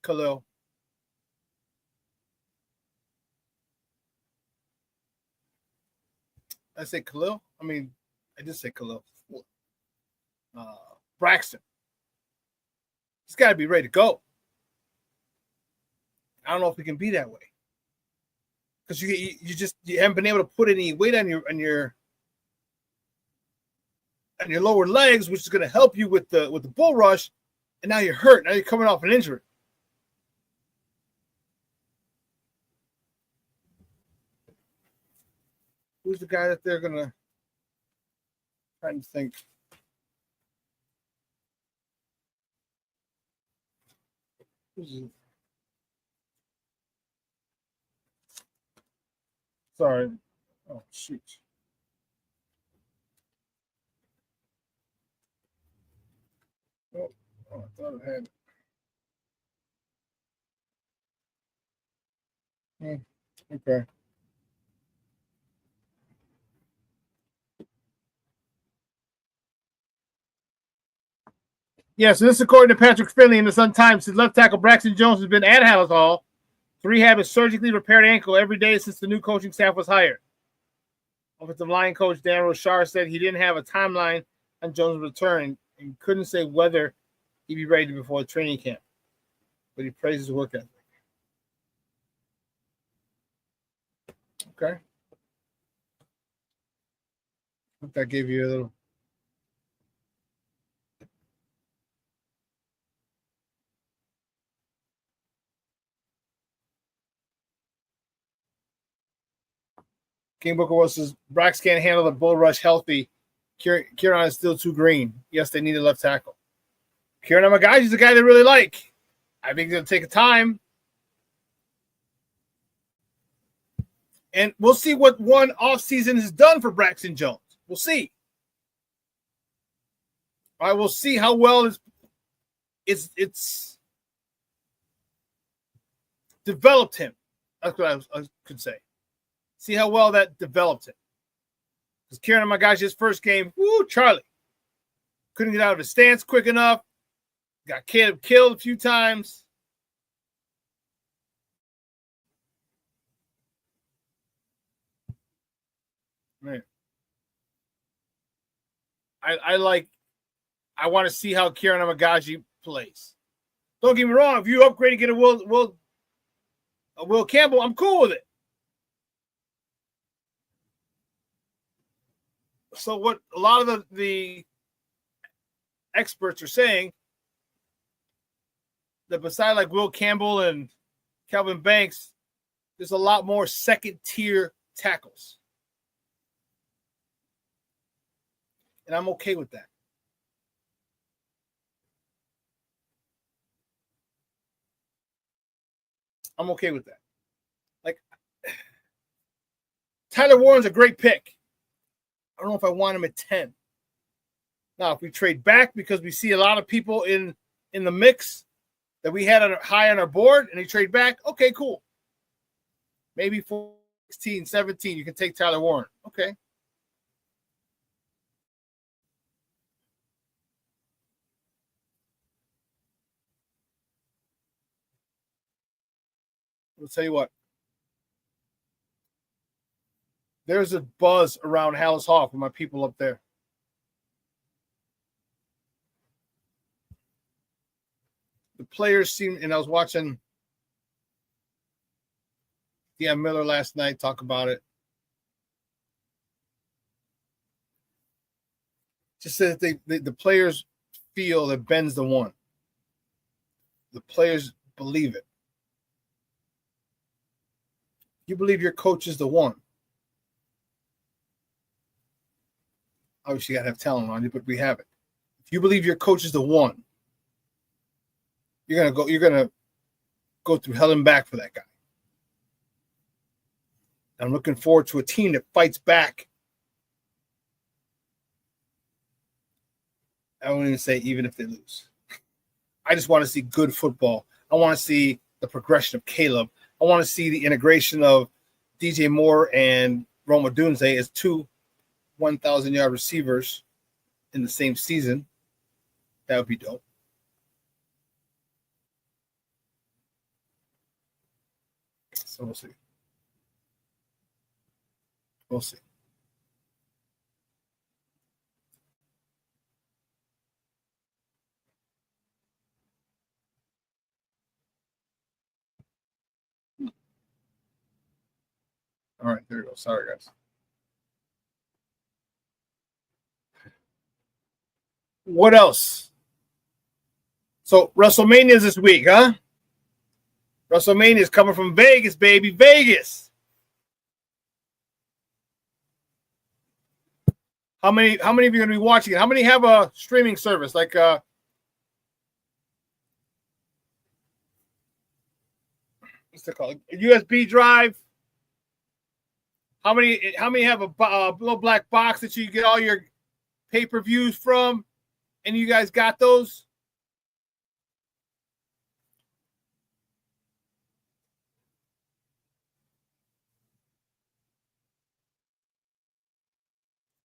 Khalil. I say Khalil. I mean, I did say Khalil. Braxton. He's got to be ready to go. I don't know if he can be that way because you haven't been able to put any weight on your lower legs, which is going to help you with the bull rush. And now you're hurt. Now you're coming off an injury. Who's the guy that they're gonna try to think? Who's it? Sorry. Oh shoot. Oh, I thought I had it. Okay. Yeah, so this is according to Patrick Finley in the Sun Times. His left tackle Braxton Jones has been at Hallis Hall to rehab his surgically repaired ankle every day since the new coaching staff was hired. Offensive line coach Dan Rochar said he didn't have a timeline on Jones' return and couldn't say whether he'd be ready before the training camp. But he praised his work ethic. Okay. I hope that gave you a little. King Booker says Brax can't handle the bull rush healthy. Kieran is still too green. Yes, they need a left tackle. Kieran Amagaji is a guy they really like. I think it'll take a time. And we'll see what one offseason has done for Braxton Jones. We'll see. All right, we'll see how well it's developed him. That's what I could say. See how well that developed him. Because Kieran, my gosh, his first game, Charlie. Couldn't get out of his stance quick enough. Got killed a few times. Man. I like I want to see how Kieran Amagaji plays. Don't get me wrong. If you upgrade and get a Will Campbell, I'm cool with it. So what a lot of the experts are saying that beside like Will Campbell and Calvin Banks, there's a lot more second-tier tackles. And I'm okay with that. I'm okay with that. Like, Tyler Warren's a great pick. I don't know if I want him at 10. Now, if we trade back because we see a lot of people in the mix that we had high on our board and they trade back, okay, cool. Maybe 16, 17, you can take Tyler Warren. Okay. I'll tell you what. There's a buzz around Hallis Hawk with my people up there. The players seem, and I was watching Deion Miller last night talk about it. Just said that the players feel that Ben's the one. The players believe it. You believe your coach is the one. Obviously, you got to have talent on you, but we have it. If you believe your coach is the one, you're gonna go through hell and back for that guy. I'm looking forward to a team that fights back. I won't even say even if they lose. I just want to see good football. I want to see the progression of Caleb. I want to see the integration of DJ Moore and Rome Odunze as two 1,000-yard receivers in the same season. That would be dope. So we'll see. We'll see. All right, there we go. Sorry, guys. What else? So WrestleMania is this week, huh? WrestleMania is coming from Vegas, baby. Vegas. How many of you are going to be watching it? How many have a streaming service like what's it called? A USB drive? How many have a little black box that you get all your pay-per-views from? And you guys got those?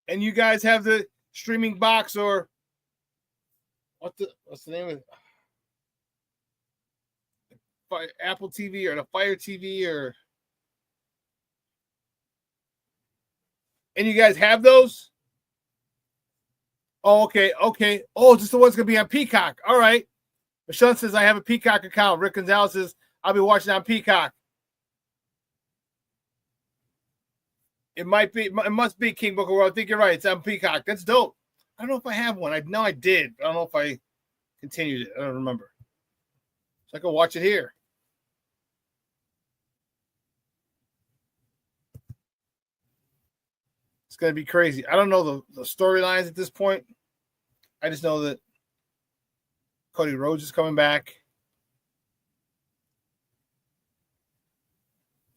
And you guys have the streaming box or what's the name of it? Apple TV or the Fire TV or and you guys have those? Oh, okay. Oh, just the one's gonna be on Peacock. All right. Michelle says I have a Peacock account. Rick Gonzalez says I'll be watching on Peacock. It must be King Booker World. I think you're right. It's on Peacock. That's dope. I don't know if I have one. I know I did. I don't know if I continued it. I don't remember. So I can watch it here. It's going to be crazy. I don't know the storylines at this point. I just know that Cody Rhodes is coming back.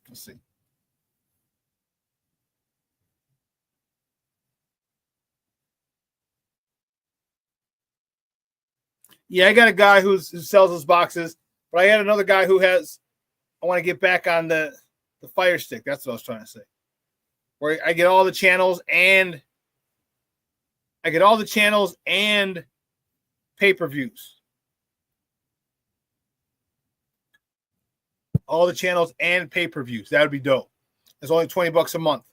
Let's see. Yeah, I got a guy who sells those boxes, but I had another guy who has. I want to get back on the Fire Stick. That's what I was trying to say. Where I get all the channels and pay-per-views. All the channels and pay-per-views. That would be dope. It's only $20 a month.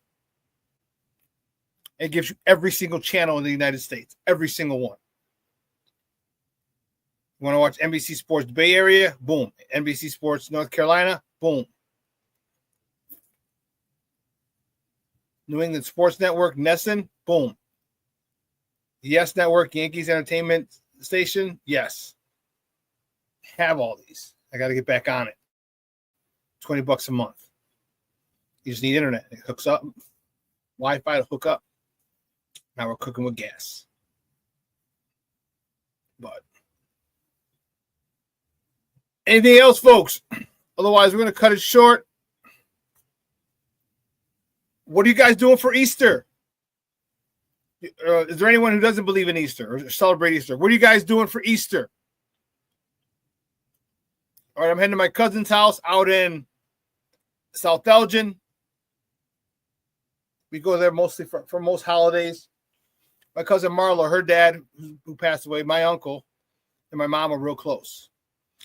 It gives you every single channel in the United States, every single one. You want to watch NBC Sports Bay Area? Boom. NBC Sports North Carolina? Boom. New England Sports Network, Nesson? Boom. Yes Network, Yankees Entertainment Station? Yes. Have all these. I got to get back on it. $20 a month. You just need internet. It hooks up. Wi-Fi to hook up. Now we're cooking with gas. But anything else, folks? Otherwise, we're going to cut it short. What are you guys doing for Easter? Is there anyone who doesn't believe in Easter or celebrate Easter? What are you guys doing for Easter? All right, I'm heading to my cousin's house out in South Elgin. We go there mostly for most holidays. My cousin Marlo, her dad, who passed away, my uncle, and my mom are real close.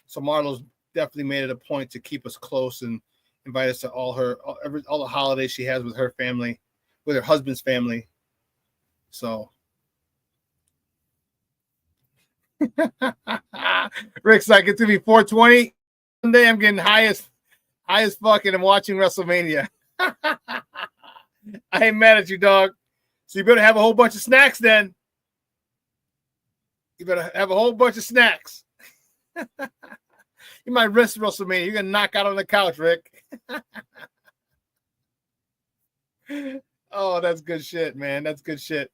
So Marlo's definitely made it a point to keep us close and invite us to all the holidays she has with her family, with her husband's family. So Rick's like, it's gonna be 420. Sunday I'm getting high as fuck and I'm watching WrestleMania. I ain't mad at you, dog. So you better have a whole bunch of snacks then. You better have a whole bunch of snacks. You might risk WrestleMania. You're gonna knock out on the couch, Rick. Oh, that's good shit, man. That's good shit.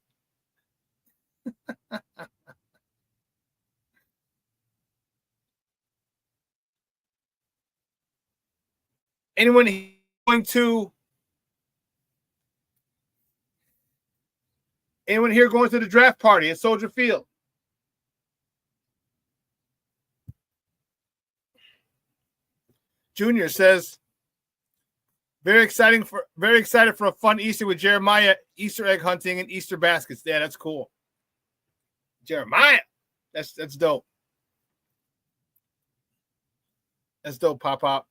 Anyone here going to the draft party at Soldier Field? Junior says, very excited for a fun Easter with Jeremiah, Easter egg hunting and Easter baskets. Yeah, that's cool. Jeremiah, that's dope. That's dope, Pop.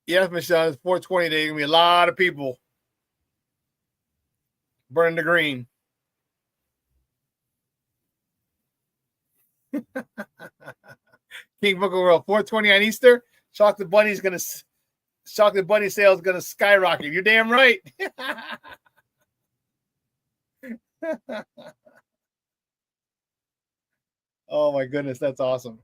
Yes, Michelle, it's 420 today. Gonna be a lot of people burning the green. King Book of World, 420 on Easter. Chocolate bunny sales gonna skyrocket. You're damn right. Oh my goodness, that's awesome.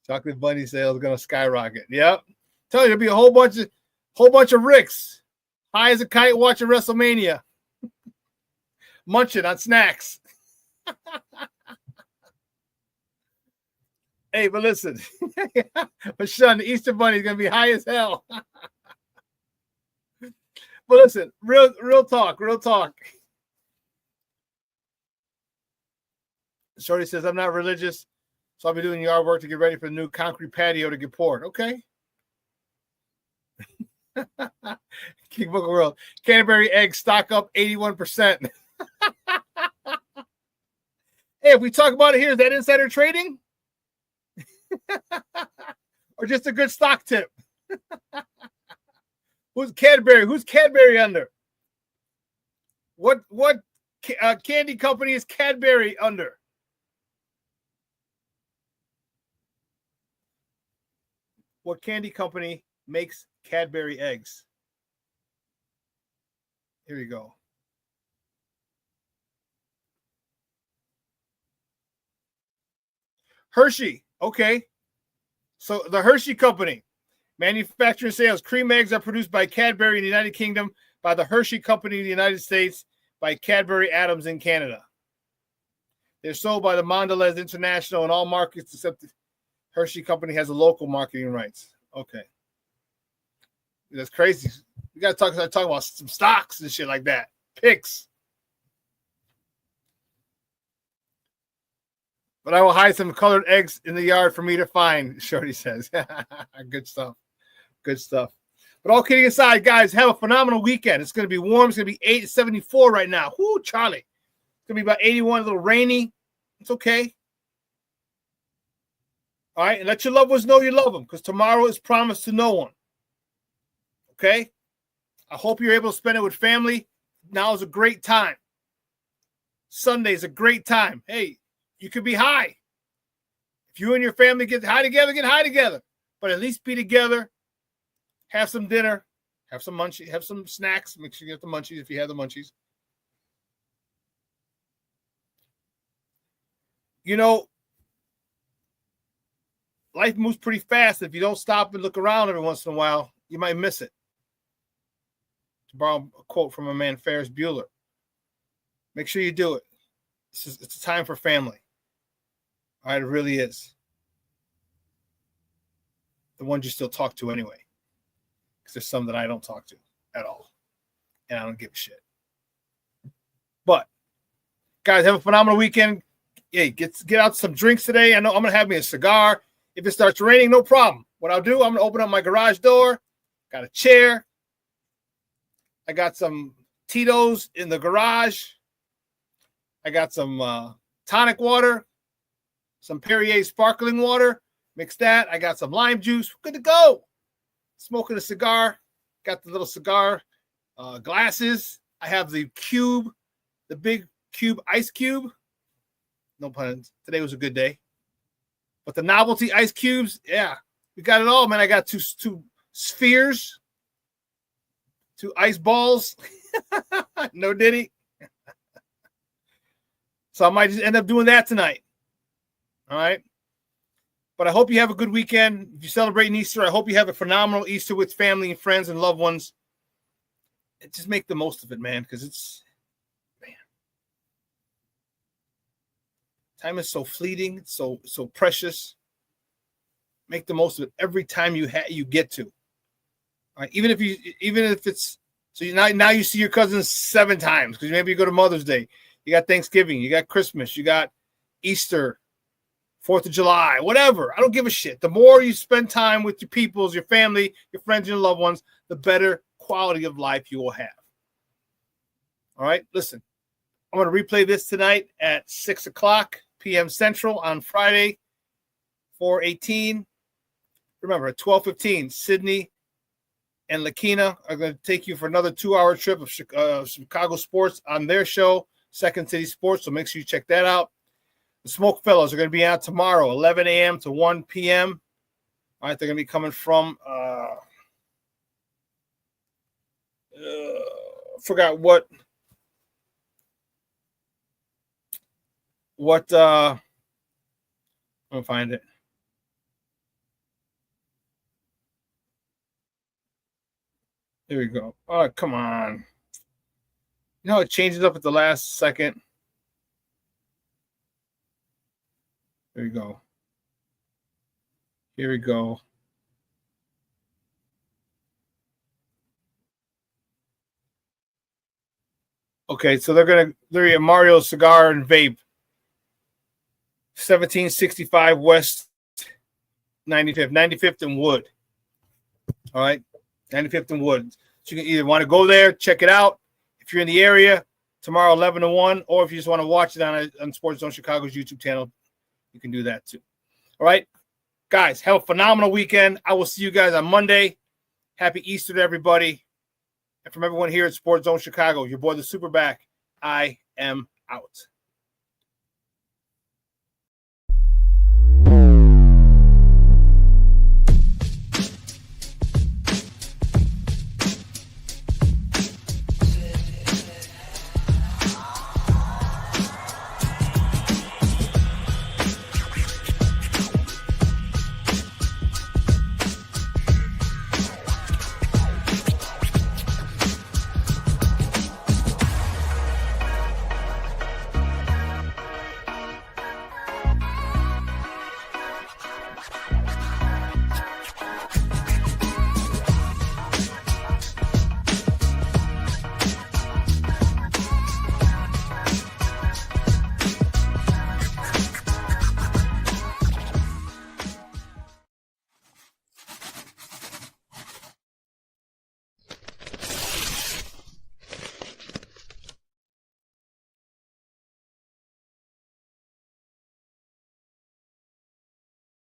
Chocolate bunny sales gonna skyrocket. Yep. Tell you, there'll be a whole bunch of Ricks high as a kite watching WrestleMania, munching on snacks. Hey, but listen, but Sean, the Easter Bunny is gonna be high as hell. But listen, real talk. Shorty says, I'm not religious, so I'll be doing yard work to get ready for the new concrete patio to get poured. Okay. King Book of World. Canterbury eggs stock up 81%. Hey, if we talk about it here, is that insider trading? Or just a good stock tip? Who's Cadbury? Who's Cadbury under? What candy company is Cadbury under? What candy company makes Cadbury eggs? Here you go. Hershey. Okay. So the Hershey Company. Manufacturing sales. Cream eggs are produced by Cadbury in the United Kingdom, by the Hershey Company in the United States, by Cadbury Adams in Canada. They're sold by the Mondelez International in all markets except the Hershey Company has a local marketing rights. Okay. That's crazy. We got to talk about some stocks and shit like that. Picks. But I will hide some colored eggs in the yard for me to find, Shorty says. Good stuff. But all kidding aside, guys, have a phenomenal weekend. It's going to be warm. It's going to be 74 right now. Whoo, Charlie. It's going to be about 81, a little rainy. It's okay. All right, and let your loved ones know you love them, because tomorrow is promised to no one. Okay? I hope you're able to spend it with family. now is a great time. Sunday is a great time. Hey, you could be high. If you and your family get high together, get high together. But at least be together. Have some dinner. Have some munchies. Have some snacks. Make sure you get the munchies if you have the munchies. You know, life moves pretty fast. If you don't stop and look around every once in a while, you might miss it. To borrow a quote from a man, Ferris Bueller. Make sure you do it. It's a time for family. All right, it really is. The ones you still talk to anyway. Because there's some that I don't talk to at all. And I don't give a shit. But, guys, have a phenomenal weekend. Hey, get out some drinks today. I know I'm going to have me a cigar. If it starts raining, no problem. What I'll do, I'm going to open up my garage door. Got a chair. I got some Tito's in the garage. I got some tonic water, some Perrier sparkling water. Mix that. I got some lime juice. Good to go. Smoking a cigar. Got the little cigar glasses. I have the cube, the big cube ice cube. No puns. Today was a good day. But the novelty ice cubes, yeah, we got it all, man. I got two spheres, 2 ice balls. No diddy. So I might just end up doing that tonight. All right. But I hope you have a good weekend. If you're celebrating Easter, I hope you have a phenomenal Easter with family and friends and loved ones. And just make the most of it, man, because it's, man. Time is so fleeting, so precious. Make the most of it every time you get to. All right, even if it's so now you see your cousins 7 times because maybe you go to Mother's Day, you got Thanksgiving, you got Christmas, you got Easter, 4th of July, whatever. I don't give a shit. The more you spend time with your peoples, your family, your friends, your loved ones, the better quality of life you will have. All right, listen. I'm going to replay this tonight at 6 o'clock p.m. Central on Friday, 4/18. Remember, at 12:15, Sydney and Lakina are going to take you for another 2-hour trip of Chicago sports on their show, Second City Sports, so make sure you check that out. The Smoke Fellows are going to be out tomorrow, 11 a.m. to 1 p.m. All right, they're going to be coming from, forgot what I'm going to find it. There we go. Oh, come on. You know, it changes up at the last second. There we go. Here we go. Okay, so they're at Mario Cigar and Vape. 1765 West 95th and Wood. All right, 95th and Wood. So you can either want to go there, check it out. If you're in the area, tomorrow 11 to 1, or if you just want to watch it on Sports Zone Chicago's YouTube channel, you can do that too. All right, guys, have a phenomenal weekend. I will see you guys on Monday. Happy Easter to everybody. And from everyone here at Sports Zone Chicago, your boy, the SuperBack, I am out.